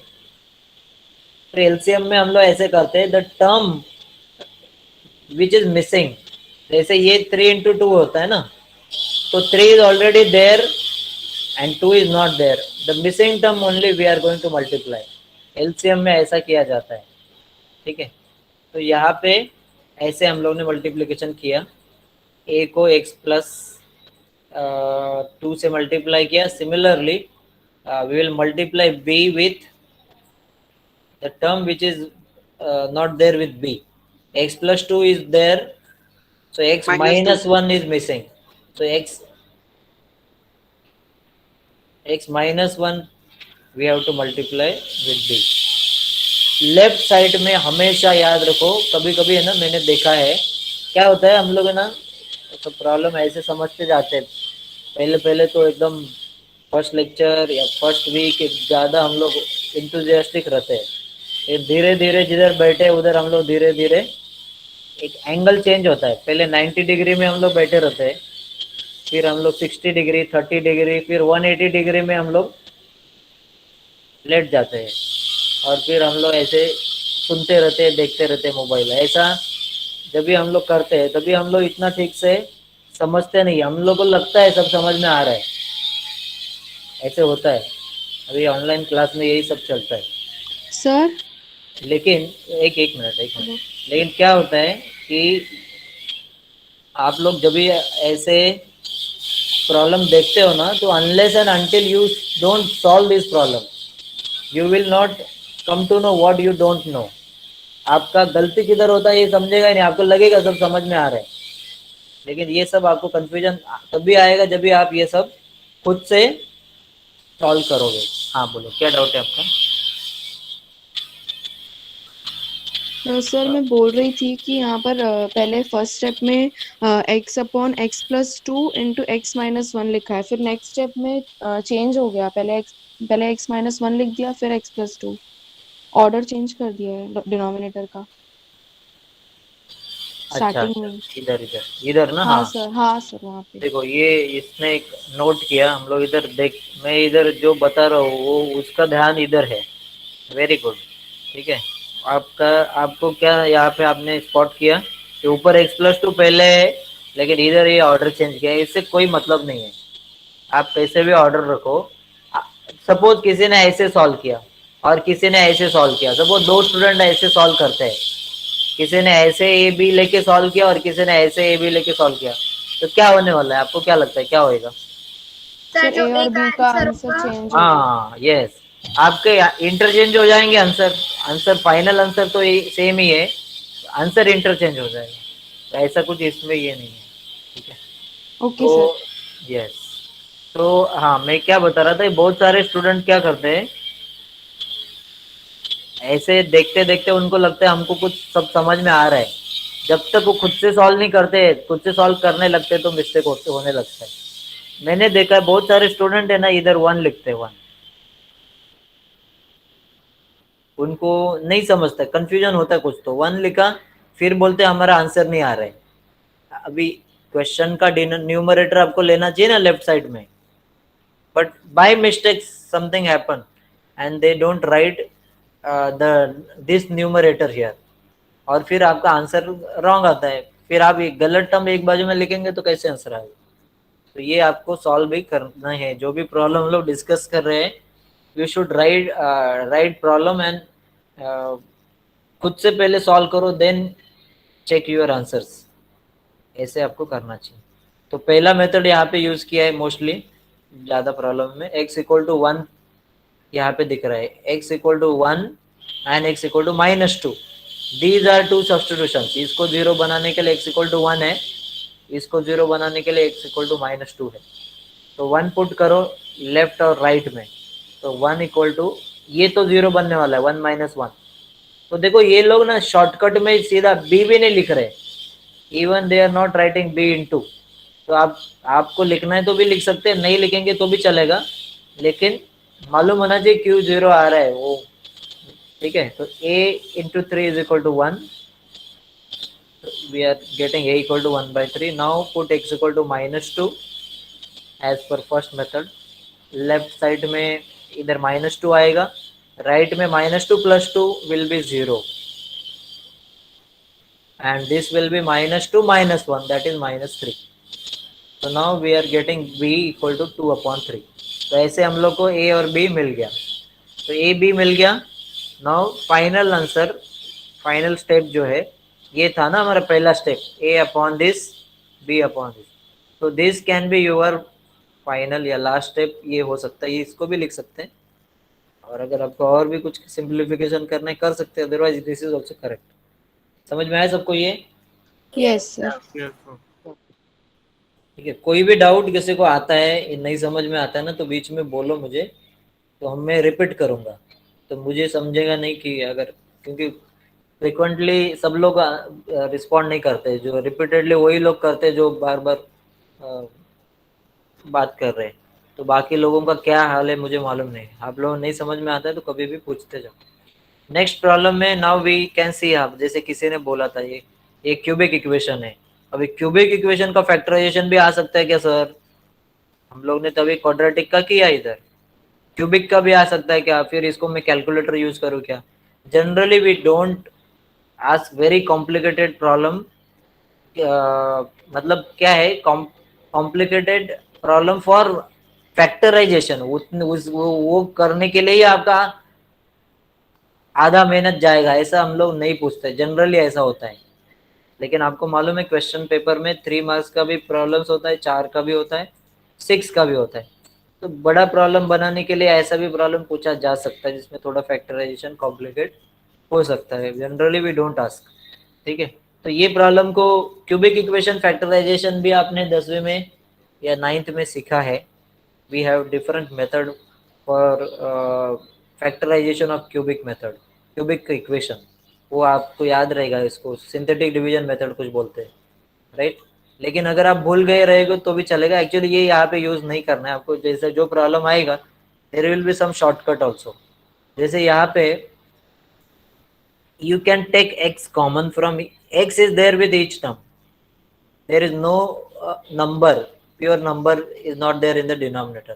तो एलसीएम में हम लोग ऐसे करते हैं, the term which is missing, जैसे ये 3 into 2 होता है ना, तो 3 is already there and 2 is not there, the missing term only we are going to multiply। LCM में ऐसा किया जाता है, ठीक है। तो यहाँ पे ऐसे हम लोग ने मल्टीप्लिकेशन किया, a को x plus 2 से मल्टीप्लाई किया। Similarly we will multiply b with the term which is not there with b। x plus 2 is there, so x minus 1 is missing, so x minus 1 we have to multiply with b। Left side में हमेशा याद रखो, कभी कभी है ना, मैंने देखा है क्या होता है, हम लोग है ना तो प्रॉब्लम ऐसे समझते जाते हैं। पहले पहले तो एकदम फर्स्ट लेक्चर या फर्स्ट वीक ज़्यादा हम लोग इंथुजियास्टिक रहते हैं, फिर धीरे धीरे जिधर बैठे उधर हम लोग धीरे धीरे एक एंगल चेंज होता है। पहले 90 डिग्री में हम लोग बैठे रहते हैं, फिर हम लोग 60 डिग्री, 30 डिग्री, फिर 180 डिग्री में हम लोग लेट जाते हैं, और फिर हम लोग ऐसे सुनते रहते हैं, देखते रहते हैं मोबाइल। ऐसा जब भी हम लोग करते हैं तभी हम लोग इतना ठीक से समझते नहीं, हम लोग को लगता है सब समझ में आ रहा है, ऐसे होता है। अभी ऑनलाइन क्लास में यही सब चलता है Sir, लेकिन एक मिनट, लेकिन क्या होता है कि आप लोग जब भी ऐसे प्रॉब्लम देखते हो ना, तो unless and until you don't solve this problem, you will not come to know what you don't know। आपका गलती किधर होता है ये समझेगा नहीं, आपको लगेगा सब समझ में आ रहा है, लेकिन ये सब आपको कंफ्यूजन तभी आएगा जब भी आप ये सब खुद से सॉल्व करोगे। हाँ बोलो, क्या डाउट है आपका? सर मैं बोल रही थी कि यहाँ पर पहले फर्स्ट स्टेप में x upon x plus two into x minus one लिखा है, फिर नेक्स्ट स्टेप में चेंज हो गया, पहले x माइनस वन लिख दिया, फिर x plus two, order change कर दिया है डिनोमिनेटर का अच्छा स्टार्टिंग अच्छा, में। इधर इधर इधर ना, हाँ। हाँ सर वहाँ पे। देखो ये इसने एक नोट किया, हम लोग इधर देख, मैं इधर जो बता रहा हूँ वो उसका ध्यान इधर है। वेरी गुड, ठीक है। आपका आपको क्या यहाँ पे आपने स्पॉट किया कि ऊपर एक्स प्लस टू पहले है, लेकिन इधर ये ऑर्डर चेंज किया है, इससे कोई मतलब नहीं है। आप कैसे भी ऑर्डर रखो, सपोज किसी ने ऐसे सॉल्व किया और किसी ने ऐसे सॉल्व किया, सपोज दो स्टूडेंट ऐसे सॉल्व करते हैं, किसी ने ऐसे ए बी लेके सॉल्व किया और किसी ने ऐसे ए बी लेके सॉल्व किया, तो क्या होने वाला है? आपको क्या लगता है क्या होएगा? सर सर जो ए ए और का बी का आंसर आंसर होगा, चेंज होगा। हाँ यस, आपके इंटरचेंज हो जाएंगे आंसर, आंसर फाइनल आंसर तो सेम ही है, आंसर इंटरचेंज हो जाएगा, तो ऐसा कुछ इसमें ये नहीं है, ठीक है। Okay sir. तो यस, तो हाँ मैं क्या बता रहा था, बहुत सारे स्टूडेंट क्या करते हैं, ऐसे देखते देखते उनको लगता है हमको कुछ सब समझ में आ रहा है, जब तक वो खुद से सॉल्व नहीं करते, खुद से सॉल्व करने लगते तो मिस्टेक होने लगता है। मैंने देखा है बहुत सारे स्टूडेंट है ना, इधर वन लिखते हैं, वन, उनको नहीं समझता, कंफ्यूजन होता है कुछ, तो वन लिखा, फिर बोलते हमारा आंसर नहीं आ रहा है। अभी क्वेश्चन का न्यूमरेटर आपको लेना चाहिए ना लेफ्ट साइड में, but by mistake something happen and they don't write the this numerator here, और फिर आपका आंसर रॉन्ग आता है, फिर आप एक गलत टर्म एक बाजू में लिखेंगे तो कैसे आंसर आएगा? तो ये आपको सॉल्व भी करना है, जो भी प्रॉब्लम हम लोग डिस्कस कर रहे हैं, you should write problem and खुद से पहले सॉल्व करो, देन चेक योर आंसर्स, ऐसे आपको करना चाहिए। तो पहला मेथड यहाँ पे यूज किया है मोस्टली ज़्यादा प्रॉब्लम में, x इक्वल टू वन यहाँ पे दिख रहा है, x equal to one and x equal to minus two, these are two substitution. इसको जीरो बनाने के लिए x इक्वल टू वन है, इसको जीरो बनाने के लिए x equal to minus two है, तो वन पुट करो लेफ्ट और राइट में, तो वन इक्वल टू, ये तो जीरो बनने वाला है, वन माइनस वन। तो देखो ये लोग ना शॉर्टकट में सीधा b भी नहीं लिख रहे, even they are not writing b into, तो आपको लिखना है तो भी लिख सकते हैं, नहीं लिखेंगे तो भी चलेगा, लेकिन मालूम होना चाहिए क्यों जीरो आ रहा है वो, ठीक है। तो a into three is equal to one, we are getting a equal to one by three. Now put x equal to minus two as per first method, left side में इधर माइनस टू आएगा, right में minus two plus two will be zero, and this will be minus 2 minus 1, that is minus 3. So now we are getting b equal to 2 upon 3. तो ऐसे हम लोग को a और b मिल गया, तो a b मिल गया। Now final answer, final step जो है ये था ना हमारा पहला step, a upon this b upon this, तो this can be your final या लास्ट स्टेप, ये हो सकता है, ये इसको भी लिख सकते हैं, और अगर आपको और भी कुछ सिंप्लीफिकेशन करना है कर सकते हैं, otherwise this is also correct. समझ में आया सबको ये? Yes sir. ठीक है, कोई भी डाउट किसी को आता है, नहीं समझ में आता है ना, तो बीच में बोलो मुझे, तो मैं रिपीट करूँगा, तो मुझे समझेगा नहीं कि अगर, क्योंकि फ्रिक्वेंटली सब लोग रिस्पॉन्ड नहीं करते, जो रिपीटेडली वही लोग करते हैं जो बार बार बात कर रहे हैं, तो बाकी लोगों का क्या हाल है मुझे मालूम नहीं, आप लोगों नहीं समझ में आता है तो कभी भी पूछते जाओ। नेक्स्ट प्रॉब्लम में नाउ वी कैन सी, आप जैसे किसी ने बोला था ये क्यूबिक इक्वेशन है, अभी क्यूबिक इक्वेशन का फैक्टराइजेशन भी आ सकता है क्या सर? हम लोग ने तभी क्वाड्रेटिक का किया, इधर क्यूबिक का भी आ सकता है क्या? फिर इसको मैं कैलकुलेटर यूज करूँ क्या? Generally we don't ask very complicated problem, मतलब क्या है कॉम्प्लिकेटेड प्रॉब्लम फॉर फैक्टराइजेशन, वो करने के लिए ही आपका आधा मेहनत जाएगा, ऐसा हम लोग नहीं पूछते, जनरली ऐसा होता है। लेकिन आपको मालूम है क्वेश्चन पेपर में 3 मार्क्स का भी प्रॉब्लम्स होता है, 4 का भी होता है, 6 का भी होता है, तो बड़ा प्रॉब्लम बनाने के लिए ऐसा भी प्रॉब्लम पूछा जा सकता है जिसमें थोड़ा फैक्टराइजेशन कॉम्प्लिकेट हो सकता है, जनरली वी डोंट आस्क। ठीक है, तो ये प्रॉब्लम को क्यूबिक इक्वेशन फैक्टराइजेशन भी आपने 10वीं में या 9th में सीखा है। We have different method for factorization of cubic method, cubic equation, वो आपको याद रहेगा, इसको सिंथेटिक डिवीजन मेथड कुछ बोलते हैं, राइट। लेकिन अगर आप भूल गए रहेगा तो भी चलेगा, एक्चुअली ये यहाँ पे यूज नहीं करना है आपको। जैसे जो प्रॉब्लम आएगा there will be some shortcut also. जैसे यहाँ पे you can take x common from x is there with each term, there is no number, pure number is not there in the denominator,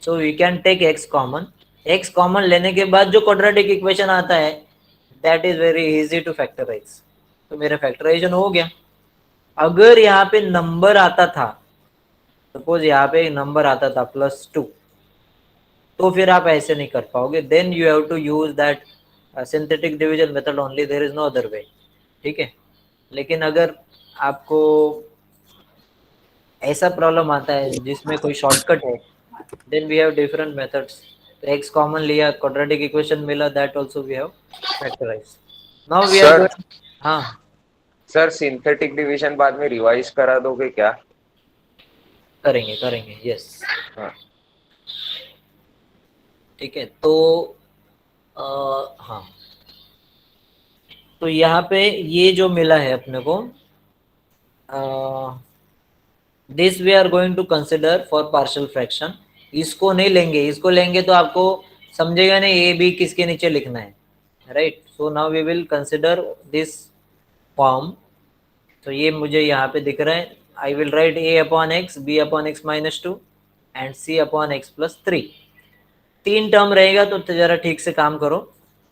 so we can take x common लेने के बाद जो quadratic equation आता है that is very easy to factorize। तो मेरा factorization हो गया। अगर यहाँ पे नंबर आता था, सपोज यहाँ पे नंबर आता था +2, तो फिर आप ऐसे नहीं कर पाओगे, then you have to use that synthetic division method only, there is no other way. ठीक है, लेकिन अगर आपको ऐसा प्रॉब्लम आता है जिसमें कोई शॉर्टकट है, then we have different methods. तो एक्स कॉमन लिया, क्वाड्रेटिक इक्वेशन मिला, that also we have factorize. Now we are sir going, हाँ सर सिंथेटिक डिवीजन बाद में रिवाइज करा दोगे क्या? करेंगे करेंगे, यस। हाँ ठीक है, तो हाँ, तो यहाँ पे ये जो मिला है अपने को, this we are going to consider for partial fraction. इसको नहीं लेंगे, इसको लेंगे तो आपको समझेगा नहीं ए बी किसके नीचे लिखना है, right. So now we will consider this form. तो ये मुझे यहाँ पे दिख रहा है, I will write a upon x, b upon x minus 2 and c upon x plus 3। 3 term रहेगा तो जरा ठीक से काम करो,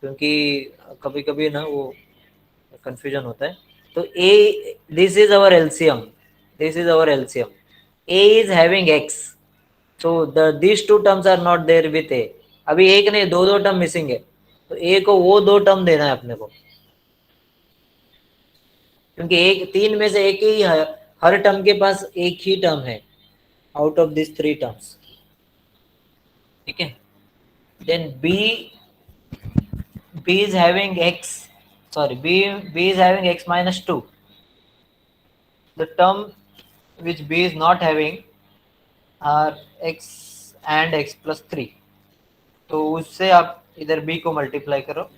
क्योंकि कभी कभी ना वो कंफ्यूजन होता है। तो a, this is our LCM, this is our LCM, a is having x, so these two terms are not there with a। अभी एक नहीं, दो टर्म मिसिंग है, तो a को वो 2 टर्म देना है अपने को, क्योंकि एक 3 में से एक ही है, हर टर्म के पास एक ही टर्म है आउट ऑफ दिस 3 टर्म्स। ठीक है, then b is having x, sorry, b is having x minus 2, the term which b is not having are x and x plus 3, तो उससे आप इधर b को मल्टीप्लाई करो।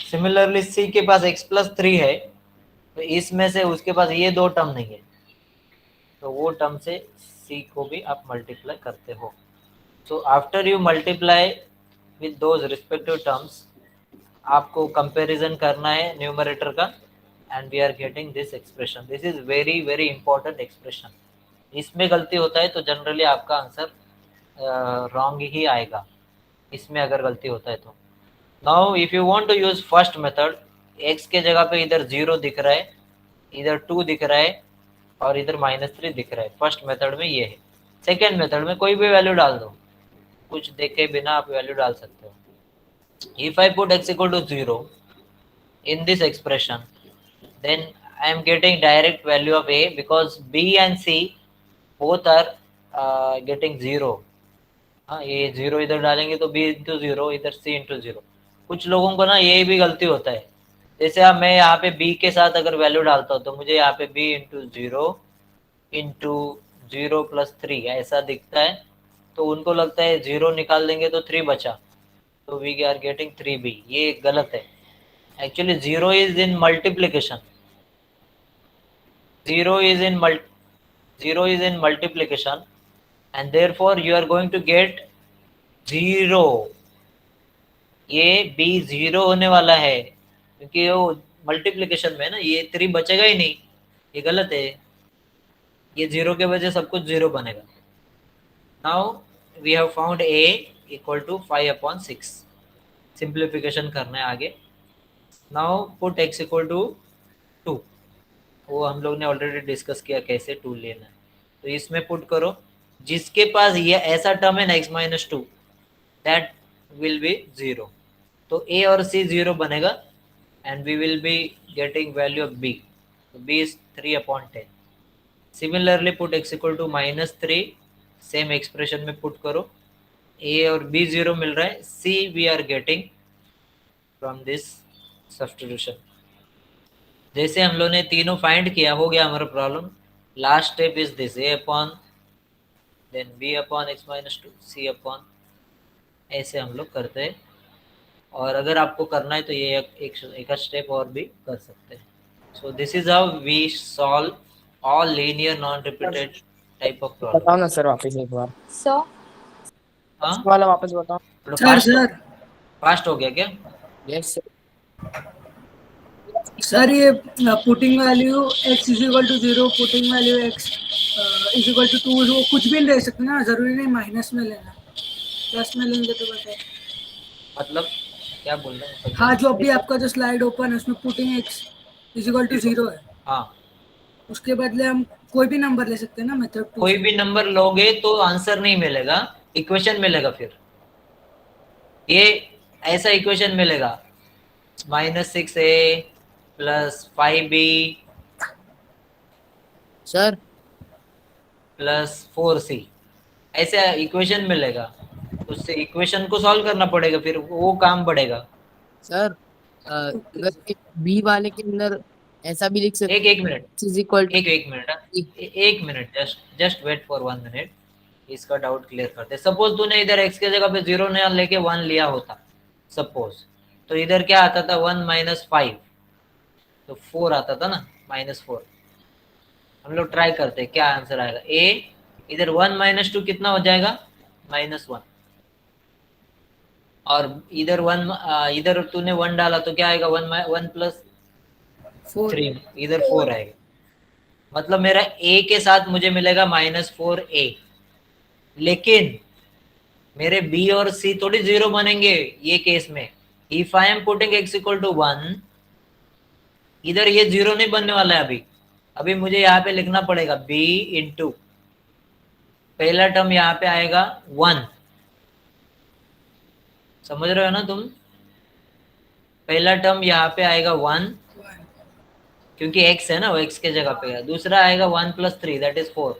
सिमिलरली c के पास x plus 3 है, तो इसमें से उसके पास ये 2 टर्म नहीं है, तो वो टर्म से c को भी आप मल्टीप्लाई करते हो। So after you multiply with those respective terms, आपको कंपैरिजन करना है न्यूमरेटर का, and we are getting this expression. This is very very important expression. इसमें गलती होता है तो जनरली आपका आंसर रॉन्ग ही आएगा, इसमें अगर गलती होता है तो। Now if you want to use first method, x के जगह पे इधर 0 दिख रहा है, इधर 2 दिख रहा है और इधर -3 दिख रहा है, फर्स्ट मेथड में ये है। सेकेंड मेथड में कोई भी वैल्यू डाल दो, कुछ देखे बिना आप वैल्यू डाल सकते हो। If I put x equal to 0 in this expression, then I am getting direct value of a, because b and c both are getting 0। हाँ, ये 0 इधर डालेंगे तो b इंटू 0, इधर c इंटू 0। कुछ लोगों को ना ये भी गलती होता है, जैसे अब मैं यहाँ पे b के साथ अगर वैल्यू डालता हूँ तो मुझे यहाँ पे b इंटू 0 प्लस 3 ऐसा दिखता है, तो उनको लगता है 0 निकाल देंगे तो 3 बचा, तो वी आर गेटिंग 3b। ये गलत है, actually 0 is in multiplication, 0 is in multiplication, and therefore you are going to get 0। ये b 0 होने वाला है, क्योंकि वो मल्टीप्लिकेशन में है ना, ये 3 बचेगा ही नहीं, ये गलत है। ये 0 के वजह सब कुछ 0 बनेगा। Now we have found a equal to 5/6। Simplification करना है आगे। Now put x equal to 2, वो हम लोग ने ऑलरेडी डिस्कस किया कैसे 2 लेना है, तो इसमें पुट करो। जिसके पास ये ऐसा टर्म है ना x minus 2, that will be 0, तो a और c 0 बनेगा, and we will be getting value of b, तो b is 3/10। Similarly put x equal to -3, same expression में पुट करो, a और b 0 मिल रहा है, c we are getting from this substitution. जैसे हम लोग ने तीनों फाइंड किया, हो गया हमारा problem. Last step is this, a upon then b upon x minus 2 c upon, ऐसे हम लोग करते हैं। और अगर आपको करना है तो ये एक स्टेप और भी कर सकते हैं। So this is how we solve all linear non repeated type of बताओ प्रॉब्लम। ना सर वापस एक बार, सर हाँ, वाला वापस बताओ। थोड़ा सर सर फास्ट हो गया क्या? Yes sir. सर ये putting value x is equal to 0, putting value x is equal to 2, वो कुछ भी ले सकते ना, जरूरी नहीं माइनस में लेना, प्लस में लेंगे तो बताए। मतलब क्या बोल रहे हैं? हाँ, जो अभी आपका जो स्लाइड ओपन है उसमें putting x is equal to 0 है, हाँ, उसके बदले हम कोई भी नंबर ले सकते हैं ना मेथड 2 कोई से। भी नंबर लोगे तो आंसर नहीं मिलेगा, इक्वेशन मिलेगा। फिर ये ऐसा इक्वेशन मिलेगा, -6a plus 5b sir plus 4c, ऐसा इक्वेशन मिलेगा। उससे इक्वेशन को सॉल्व करना पड़ेगा, फिर वो काम बढ़ेगा। सर अगर बी वाले के अंदर ऐसा भी लिख सकते एक मिनट, इज इक्वल टू एक मिनट, एक minute, just wait for 1 minute. इसका डाउट क्लियर करते। सपोज तूने इधर x के जगह पे 0 नया लेके 1 लिया होता सपोज, तो इधर क्या आता था? 1 माइनस 5, तो 4 आता था ना, -4। हम लोग ट्राई करते हैं क्या आंसर आएगा। ए इधर 1 माइनस 2 कितना हो जाएगा? -1। और इधर 1, इधर तूने 1 डाला तो क्या आएगा? 1 प्लस 3, इधर 4 आएगा। मतलब मेरा a के साथ मुझे मिलेगा -4a, लेकिन मेरे b और c थोड़ी 0 बनेंगे ये केस में। If I am putting x equal to 1, इधर ये 0 नहीं बनने वाला है अभी। अभी मुझे यहाँ पे लिखना पड़ेगा b इंटू पहला टर्म यहाँ पे आएगा 1, समझ रहे हो ना तुम? पहला टर्म यहाँ पे आएगा 1, क्योंकि x है ना, वो x के जगह पे है। दूसरा आएगा 1 प्लस 3 दैट इज 4।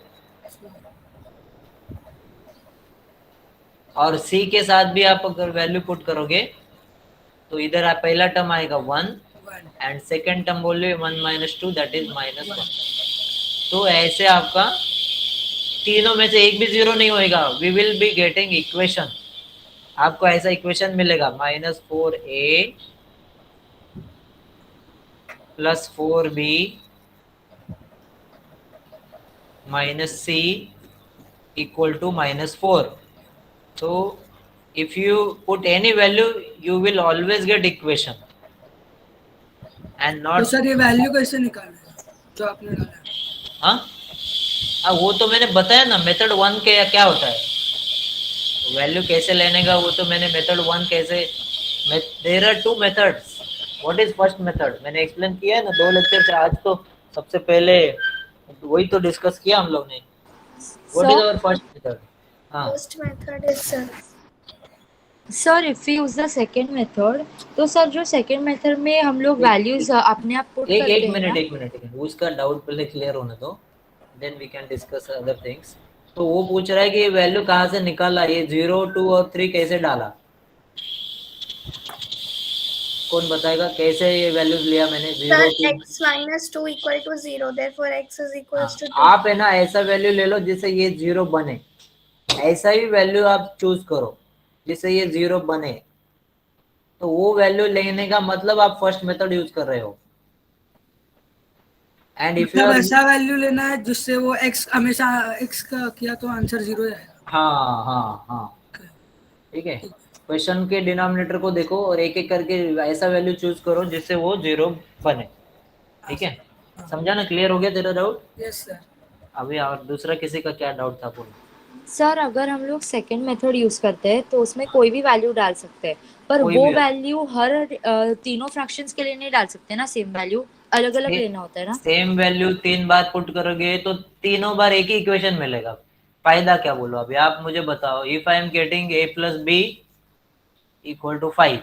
और c के साथ भी आप अगर वैल्यू पुट करोगे तो इधर आप पहला टर्म आएगा 1 एंड सेकेंड टर्म बोलिए 1 माइनस 2 दैट इज -1। तो ऐसे आपका तीनों में से एक भी 0 नहीं होएगा। We will be getting equation, आपको ऐसा इक्वेशन मिलेगा -4a plus 4b minus c equal to -4। So if you put any value you will always get equation and तो not। सर ये वैल्यू कैसे निकालना है जो आपने डाला है? हाँ, वो तो मैंने बताया ना, मेथड 1 के क्या होता है, वैल्यू कैसे लेने का वो तो मैंने मेथड 1 कैसे। There are 2 methods. What is first method? मैंने एक्सप्लेन किया है ना 2 लेक्चर से। आज तो सबसे पहले वही तो डिस्कस किया हम लोग ने। What is our first method? हाँ, First method is sir if we use the second method, तो सर जो सेकंड मेथड में हम लोग वैल्यूज अपने आप पुट करते एक हैं मिनट, ना? एक मिनट, उसका डाउट पहले क्लियर होने दो, then we can discuss other things. तो वो पूछ रहा है कि ये वैल्यू कहाँ से निकाला, ये 0, 2 और 3 कैसे डाला? कौन बताएगा कैसे ये वैल्यूज लिया मैंने? 0, 2। x minus 2 equal to 0, therefore x is equals to 2. आप है ना ऐसा वैल्यू ले लो जिससे ये 0 बने, ऐसा ही वैल्यू आप चूज करो जिससे ये 0 बने। तो वो वैल्यू लेने का मतलब आप फर्स्ट मेथड यूज कर रहे हो। एंड इफ यू मतलब आर, ऐसा वैल्यू लेना है जिससे वो x हमेशा x का किया तो आंसर 0 आएगा। हाँ हाँ हाँ, ठीक है। क्वेश्चन के डिनोमिनेटर को देखो और एक एक करके ऐसा वैल्यू चूज करो जिससे वो 0 बने, ठीक है? समझा ना? क्लियर हो गया तेरा डाउट? Yes sir. अभी और दूसरा किसी का क्या डाउट था बोलो। सर अगर हम लोग सेकंड मेथड यूज करते हैं तो उसमें कोई भी वैल्यू डाल सकते हैं, पर कोई वो भी वैल्यू हर तीनों फ्रैक्शंस के लिए नहीं डाल सकते ना, सेम वैल्यू अलग अलग लेना होता है ना? सेम वैल्यू 3 बार पुट करोगे तो तीनों बार एक ही इक्वेशन मिलेगा। फायदा क्या बोलो अभी आप मुझे बताओ। If I am getting a plus b equal to 5,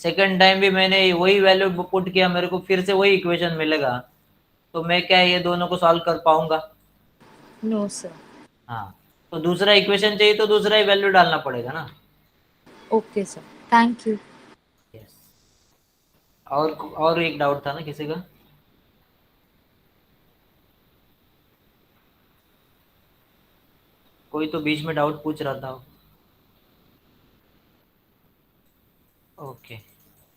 second time भी मैंने वही वैल्यू पुट किया, मेरे को फिर से वही इक्वेशन मिलेगा, तो मैं क्या ये दोनों को सॉल्व कर पाऊंगा? No sir. हाँ, तो दूसरा इक्वेशन चाहिए तो दूसरा ही वैल्यू डालना पड़ेगा ना। Okay sir, thank you. Yes. और एक डाउट था ना किसी का? कोई तो बीच में डाउट पूछ रहा था। ओके,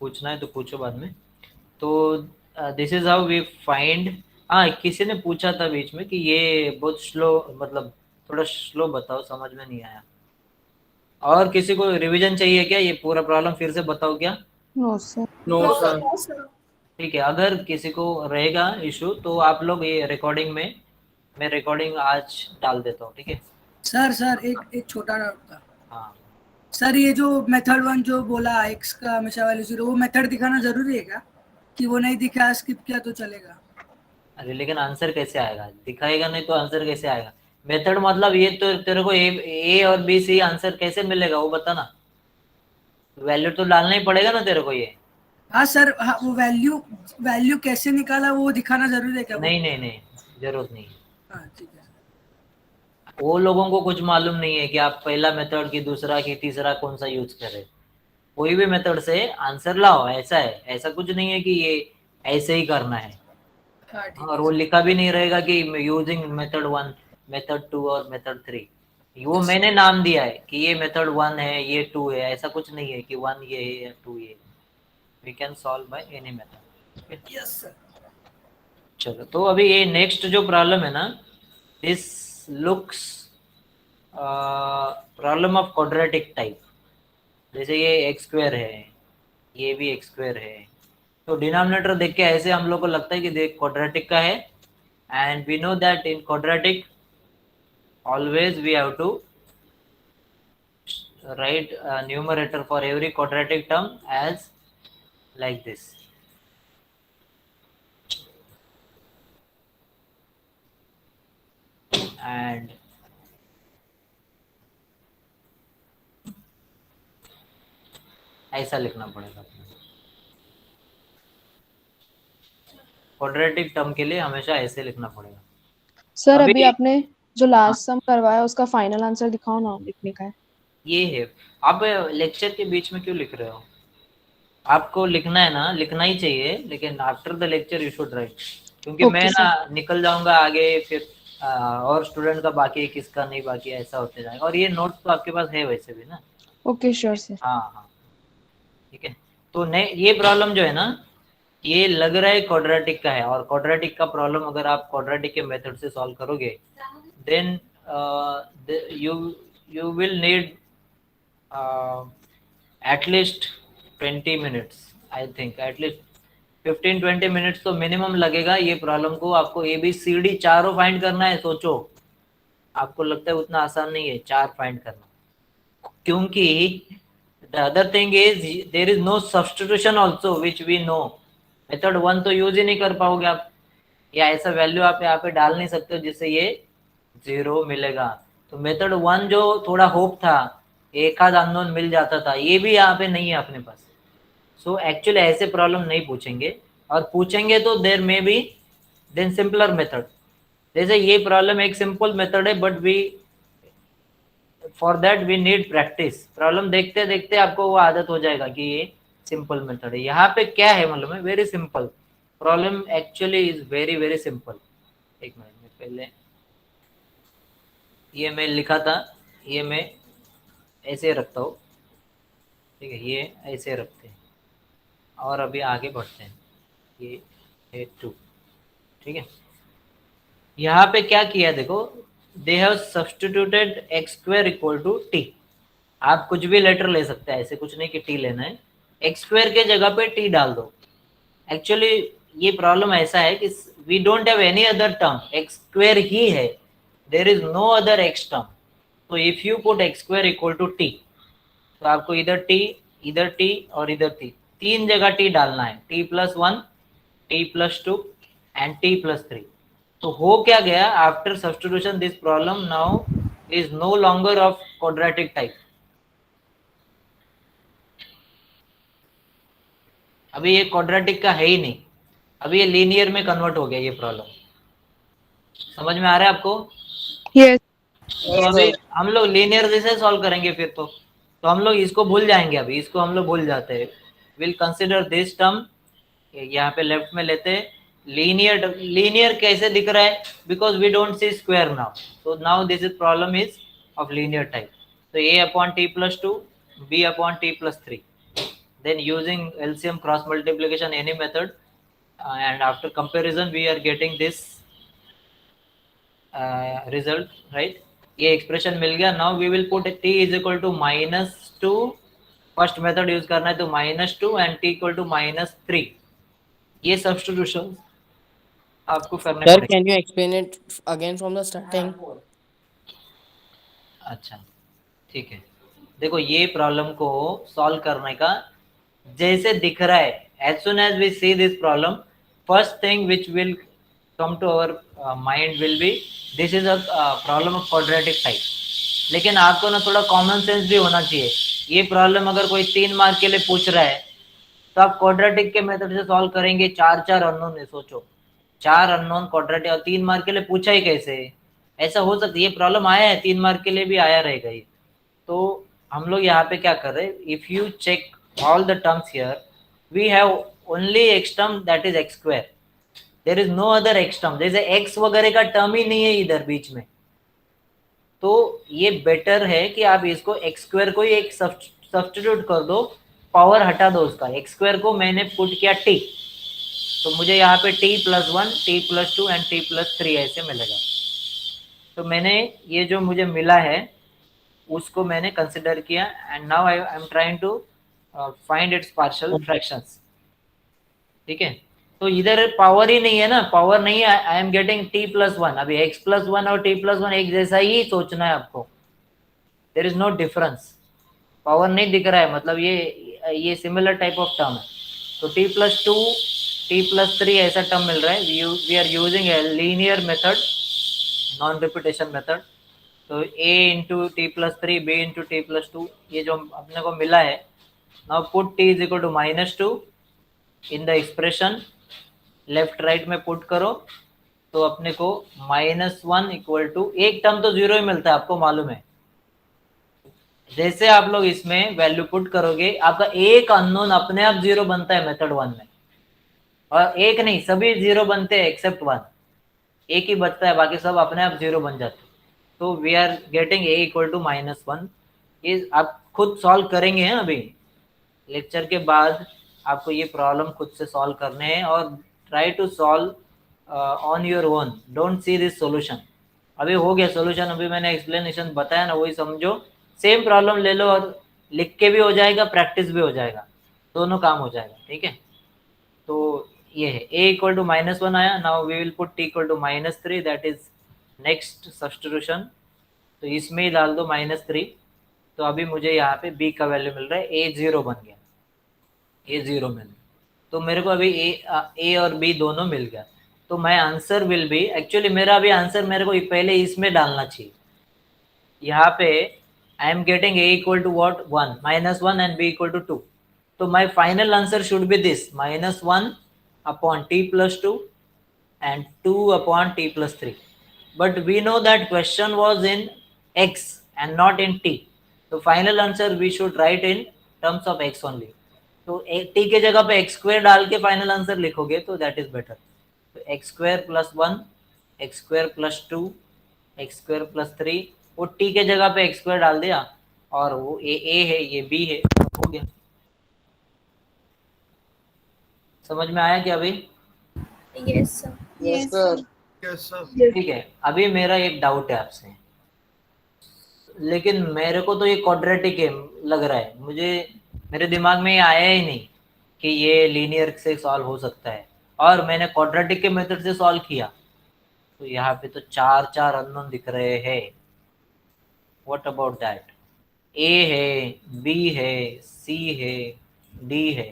पूछना है तो पूछो बाद में। तो this is how we find. हाँ, किसी ने पूछा था बीच में कि ये बहुत स्लो, मतलब थोड़ा स्लो बताओ, समझ में नहीं आया। और किसी को रिवीजन चाहिए क्या? ये पूरा प्रॉब्लम फिर से बताओ क्या? No sir. No No, sir. no, sir. ठीक है, अगर किसी को रहेगा इशू तो आप लोग ये रिकॉर्डिंग में, मैं रिकॉर्डिंग आज डाल देता हूँ, ठीक है? सर एक एक छोटा डाउट था हाँ, सर। ये जो मेथड 1 जो बोला एक्स का हमेशा वैल्यू 0, वो मेथड दिखाना जरूरी है क्या, कि वो नहीं दिखा स्किप किया तो चलेगा? अरे लेकिन आंसर कैसे आएगा? दिखाएगा नहीं तो आंसर कैसे आएगा? मेथड मतलब ये तो तेरे को ए और बी सी आंसर कैसे मिलेगा वो बता ना। वैल्यू तो डालना ही पड़ेगा ना तेरे को ये। हाँ सर, हाँ, वो वैल्यू वैल्यू कैसे निकाला वो दिखाना जरूरी है क्या वो? नहीं नहीं नहीं, जरूरत नहीं। हाँ ठीक है। वो लोगों को कुछ मालूम नहीं है कि आप पहला मेथड की दूसरा की तीसरा कौन सा यूज करें। कोई भी मेथड से आंसर लाओ, ऐसा है, ऐसा कुछ नहीं है कि ये ऐसे ही करना है। हाँ ठीक और है वो सर। लिखा भी नहीं रहेगा कि यूजिंग मेथड 1, मेथड 2 और मेथड 3। वो Yes, मैंने नाम दिया है कि ये मेथड 1 है, ये 2 है, ऐसा कुछ नहीं है कि 1 ये है या 2 ये है। We can solve by any method. Yes sir. चलो, तो अभी ये नेक्स्ट जो प्रॉब्लम है ना, this looks problem of quadratic type. जैसे ये एक्स स्क्वायर है, ये भी एक्स स्क्वायर है, तो डिनोमिनेटर देख के ऐसे हम लोग को लगता है कि देख क्वाड्रेटिक का है। And we know that in quadratic always we have to write a numerator for every quadratic term as like this. And ऐसा लिखना पड़ेगा। क्वाड्रेटिक टर्म के लिए हमेशा ऐसे लिखना पड़ेगा। सर अभी अभी आपने जो लास्ट सम करवाया उसका फाइनल आंसर दिखाओ ना, लिखने का है। ये है। आप लेक्चर के बीच में क्यों लिख रहे हो? आपको लिखना है ना, लिखना ही चाहिए, लेकिन after the lecture you should write. क्योंकि मैं ओके ना सर। निकल जाऊंगा आगे, फिर और स्टूडेंट का बाकी है, किसका नहीं बाकी है, ऐसा होते जाएगा। और ये नोट्स तो आपके पास है वैसे भी ना। Okay sure sir. हाँ हाँ, ठीक है। तो ये प्रॉब्लम जो है ना, ये लग रहा है क्वाड्रेटिक का है। और क्वाड्रेटिक का प्रॉब्लम अगर आप क्वाड्रेटिक के मेथड से सॉल्व करोगे, then you you will need at least 20 minutes. I think at least 15-20 minutes तो मिनिमम लगेगा ये प्रॉब्लम को। आपको ए बी सी डी चारों फाइंड करना है। सोचो, आपको लगता है उतना आसान नहीं है चार फाइंड करना, क्योंकि the other thing is there is no substitution also which we know. Method 1 तो यूज ही नहीं कर पाओगे आप, या ऐसा वैल्यू आप यहाँ पे डाल नहीं सकते हो जिससे ये 0 मिलेगा। तो मेथड 1 जो थोड़ा होप था, एक आध अननोन मिल जाता था, ये भी यहाँ पे नहीं है अपने पास। सो एक्चुअली ऐसे प्रॉब्लम नहीं पूछेंगे, और पूछेंगे तो there may be then simpler method. जैसे ये प्रॉब्लम एक सिंपल मेथड है, but we for that we need practice. Problem देखते देखते आपको वो आदत हो जाएगा कि ये सिंपल मेथड है। यहाँ पे क्या है मालूम है? Very simple problem, actually is very very simple. एक मिनट में, पहले ये मैं लिखा था, ये मैं ऐसे रखता हूँ, ठीक है, ये ऐसे रखते हैं। और अभी आगे बढ़ते हैं, ये है 2, ठीक है। यहाँ पे क्या किया देखो, they have substituted x square equal to t. आप कुछ भी लेटर ले सकते हैं, ऐसे कुछ नहीं कि टी लेना है। एक्स स्क्वायर के जगह पे टी डाल दो। एक्चुअली ये प्रॉब्लम ऐसा है कि we don't have any other term, x square ही है, there is no other x term. तो if you put x square equal to t, तो आपको इधर टी और इधर टी, तीन जगह टी डालना है। t+1, t+2 and t+3। तो हो क्या गया, after substitution this problem now is no longer of quadratic type. अभी ये क्वाड्रेटिक का है ही नहीं, अभी ये लीनियर में कन्वर्ट हो गया ये प्रॉब्लम। समझ में आ रहा है आपको? यस। तो अभी हम लोग लीनियर जैसे सॉल्व करेंगे फिर तो हम लोग इसको भूल जाएंगे। अभी इसको हम लोग भूल जाते हैं। विल कंसिडर दिस टर्म यहाँ पे लेफ्ट में लेते हैं लीनियर कैसे दिख रहा है, because we don't see square now, so now this is problem is of linear type. So a upon t plus 2, b upon t plus 3, then using LCM cross multiplication any method, and after comparison we are getting this result, right? ये expression मिल गया. Now we will put t is equal to -2, first method use करना है तो -2 and t equal to -3. ये substitution आपको करने sir पड़ेंगे. Can you explain it again from the starting? अच्छा ठीक है, देखो ये प्रॉब्लम को सॉल्व करने का जैसे दिख रहा है, as soon as we see this problem, first thing which will come to our mind will be this is a problem of quadratic type. लेकिन आपको ना थोड़ा कॉमन सेंस भी होना चाहिए. ये प्रॉब्लम अगर कोई 3 मार्क के लिए पूछ रहा है तो आप क्वाड्रेटिक के मेथड से सॉल्व करेंगे. 4 अननोन है, सोचो 4 अननोन क्वाड्रेटिक, और 3 मार्क के लिए पूछा ही कैसे? ऐसा हो सकता है, ये प्रॉब्लम आया है 3 मार्क के लिए भी आया रहेगा ये. तो हम लोग यहाँ पे क्या कर रहे हैं, if you check all the terms here we have only x term that is x square. There is no other x term, जैसे एक्स वगैरह का टर्म ही नहीं है इधर बीच में. तो ये बेटर है कि आप इसको एक्स स्क्वायर को ही एक सब्स्टिट्यूट कर दो, पावर हटा दो उसका. एक्स स्क्वायर को मैंने पुट किया टी, तो मुझे यहाँ पे t + 1, t + 2 एंड t + 3 ऐसे मिलेगा. तो मैंने ये जो मुझे मिला है उसको मैंने कंसिडर किया, and now I am trying to find its partial fractions. ठीक है, तो इधर पावर ही नहीं है ना, पावर नहीं है. आई एम गेटिंग t + 1. अभी x + 1 और t + 1 एक जैसा ही सोचना है आपको. There is no difference, power नहीं दिख रहा है, मतलब ये सिमिलर टाइप ऑफ टर्म है. तो t + 2, t + 3 ऐसा टर्म मिल रहा है. We are using a linear method, non repetition method. तो a into t plus 3, b into t + 2, ये जो अपने को मिला है. Now put t is equal to -2 in the expression, left right में पुट करो तो अपने को -1 इक्वल टू, एक टर्म तो 0 ही मिलता है आपको मालूम है. जैसे आप लोग इसमें वैल्यू पुट करोगे आपका एक अननोन अपने आप 0 बनता है मेथड 1 में, और एक नहीं सभी 0 बनते हैं एक्सेप्ट 1. एक ही बचता है, बाकी सब अपने आप 0 बन जाते हैं. तो we are getting a equal to -1. ये आप खुद सॉल्व करेंगे हैं, अभी लेक्चर के बाद आपको ये प्रॉब्लम खुद से सॉल्व करने हैं, और try to solve on your own. Don't see this solution. अभी हो गया सॉल्यूशन, अभी मैंने एक्सप्लेनेशन बताया ना, वही समझो. सेम प्रॉब्लम ले लो और लिख के भी हो जाएगा, प्रैक्टिस भी हो जाएगा, दोनों काम हो जाएगा. ठीक है, तो ये है a इक्वल टू -1 आया. Now we will put t equal to -3, that is next substitution. तो इसमें ही डाल दो -3. तो अभी मुझे यहाँ पे b का वैल्यू मिल रहा है, a 0 बन गया, a 0 मिल गया. तो मेरे को अभी a और b दोनों मिल गया. तो my answer will be, actually मेरा अभी आंसर मेरे को पहले इसमें डालना चाहिए. यहाँ पे I am getting a equal to what 1, -1 and b equal to 2. तो my final answer should be this, -1 upon t + 2 and 2 upon t + 3. But we know that question was in x and not in t. So final answer we should write in terms of x only. तो t के जगह पे x² डाल के final answer लिखोगे तो that is better. तो x² + 1, x² + 2, x² + 3, वो t के जगह पे x² डाल दिया, और वो a है, ये b है, हो गया. समझ में आया क्या अभी? Yes, sir. Yes, sir. ठीक है, अभी मेरा एक डाउट है आपसे, लेकिन मेरे को तो ये क्वाड्रेटिक है लग रहा है. मुझे मेरे दिमाग में ये आया ही नहीं कि ये लीनियर से सॉल्व हो सकता है, और मैंने क्वाड्रेटिक के मेथड से सॉल्व किया. तो यहाँ पे तो 4 अननोन दिख रहे हैं. What about that? a है, b है, c है, d है.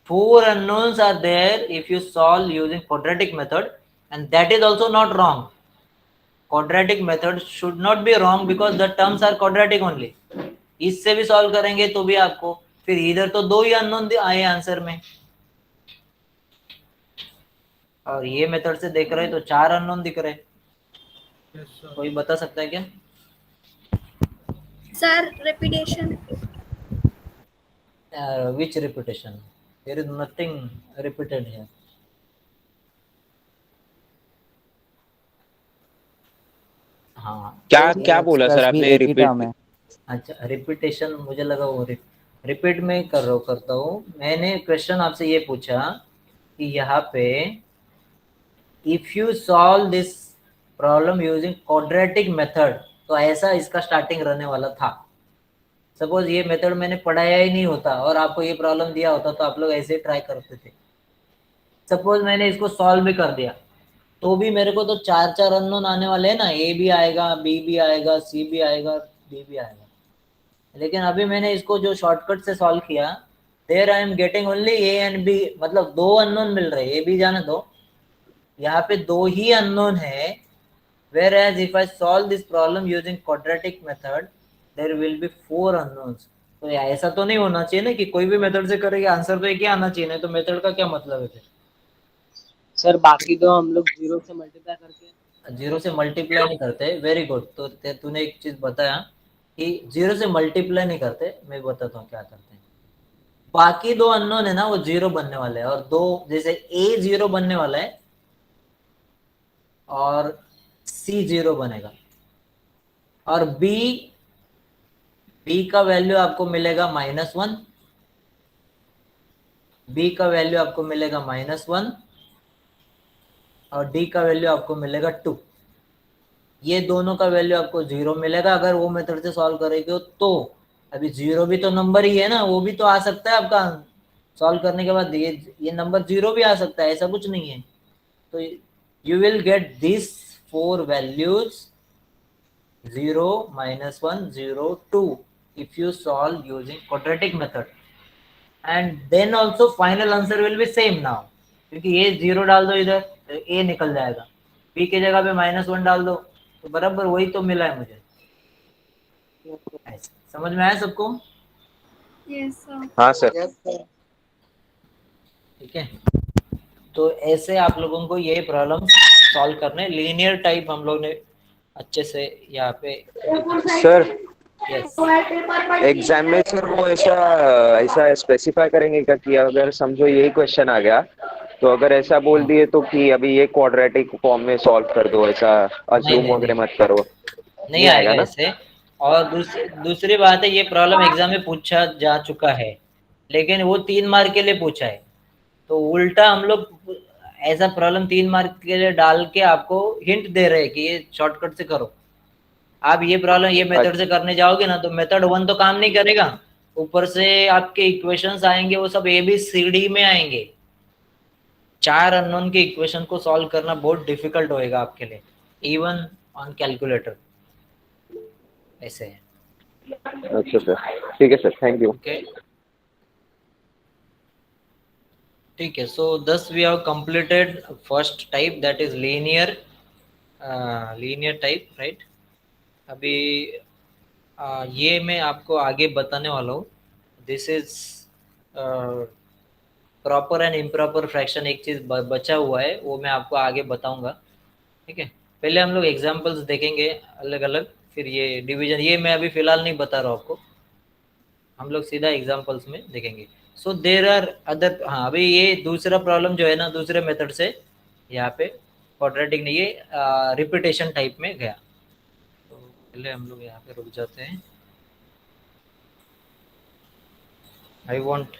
4 unknowns are there if you solve using quadratic method, and that is also not wrong. Quadratic method should not be wrong because the terms are quadratic only. इससे भी solve करेंगे तो भी आपको फिर इधर तो 2 ही अननोन आए आंसर में, और ये मेथड से देख रहे तो 4 अननोन दिख रहे. कोई बता सकता है क्या? Sir, repetition. Which repetition? There is nothing repeated here. हाँ क्या तो क्या बोला सर एक्स भी आपने? एक ही टर्म रिपीट। है। अच्छा, रिपीटेशन मुझे लगा वो रिपीट में करता हूँ। मैंने क्वेश्चन आपसे ये पूछा कि यहाँ पे if you solve this problem using quadratic method, तो ऐसा इसका स्टार्टिंग रहने वाला था। सपोज ये मेथड मैंने पढ़ाया ही नहीं होता और आपको ये प्रॉब्लम दिया होता तो आप लोग ऐसे ट्राई करते थे। सपोज मैंने इसको सॉल्व भी कर दिया तो भी मेरे को तो चार चार अननोन आने वाले हैं ना, ए भी आएगा, बी भी आएगा, सी भी आएगा, डी भी आएगा। लेकिन अभी मैंने इसको जो शॉर्टकट से सॉल्व किया, there I am getting only a and b, मतलब दो अननोन मिल रहे हैं। ए बी जाने दो, यहाँ पे दो ही अननोन है। Whereas if I solve this problem using quadratic method there will be four unknowns. तो ऐसा तो नहीं होना चाहिए ना कि कोई भी मेथड से करेंगे आंसर तो एक ही आना चाहिए, नहीं तो मेथड का क्या मतलब है फिर। सर बाकी तो हम लोग जीरो से मल्टीप्लाई करके जीरो से मल्टीप्लाई नहीं करते। Very good. तो तूने एक चीज बताया कि जीरो से मल्टीप्लाई नहीं करते, मैं बताता हूँ क्या करते हैं। बाकी दो अननोन है ना वो जीरो बनने वाले हैं, और दो जैसे ए जीरो बनने वाला है और सी जीरो बनेगा, और बी का वैल्यू आपको मिलेगा -1, बी का वैल्यू आपको मिलेगा -1 और डी का वैल्यू आपको मिलेगा 2। ये दोनों का वैल्यू आपको जीरो मिलेगा अगर वो मेथड से सॉल्व करेंगे तो। अभी जीरो भी तो नंबर ही है ना, वो भी तो आ सकता है आपका सॉल्व करने के बाद। ये नंबर जीरो भी आ सकता है, ऐसा कुछ नहीं है। तो you will get this four values 0, -1, 0, 2 if you solve using quadratic method, and then also final answer will be same now, क्योंकि ये जीरो डाल दो इधर तो ए निकल जाएगा, बी की जगह पे -1 डाल दो तो बराबर वही तो मिला है मुझे। समझ में आया सबको? Yes, sir. हाँ सर। Yes, sir. ठीक है, तो ऐसे आप लोगों को ये प्रॉब्लम सॉल्व करने, लीनियर टाइप हम लोग ने अच्छे से यहाँ पे। सर यस, एग्जाम में सर वो ऐसा ऐसा स्पेसिफाई करेंगे क्या कि अगर समझो यही क्वेश्चन आ गया तो अगर ऐसा बोल दिए तो कि अभी ये क्वाड्रेटिक फॉर्म में सॉल्व कर दो, ऐसा अज्यूम नहीं वगैरह मत करो। नहीं आएगा ऐसे। और दूसरी बात है, ये प्रॉब्लम एग्जाम में पूछा जा चुका है, लेकिन वो 3 मार्क के लिए पूछा है। तो उल्टा हम लोग ऐसा प्रॉब्लम 3 मार्क के लिए डाल के आपको हिंट दे रहे हैं कि ये शॉर्टकट से करो। आप ये प्रॉब्लम ये मेथड से करने जाओगे ना तो मेथड 1 तो काम नहीं करेगा, ऊपर से आपके इक्वेशंस आएंगे वो सब ABCD में आएंगे। 4 अननोन के इक्वेशन को सॉल्व करना बहुत डिफिकल्ट होएगा आपके लिए, इवन ऑन कैलकुलेटर। ऐसे है। अच्छा सर, ठीक है सर, थैंक यू। ओके, ठीक है। सो thus we have completed first type, that is linear type, right? अभी ये मैं आपको आगे बताने वाला हूँ। This is proper and improper fraction, एक चीज बचा हुआ है वो मैं आपको आगे बताऊंगा। ठीक है, पहले हम लोग एग्जांपल्स देखेंगे अलग अलग, फिर ये डिवीजन ये मैं अभी फिलहाल नहीं बता रहा हूँ आपको, हम लोग सीधा एग्जांपल्स में देखेंगे। सो देर आर अदर, हाँ अभी ये दूसरा प्रॉब्लम जो है ना दूसरे मेथड से यहाँ पे क्वाड्रेटिक नहीं, ये रिपीटेशन टाइप में गया। तो पहले हम लोग यहाँ पे रुक जाते हैं। I want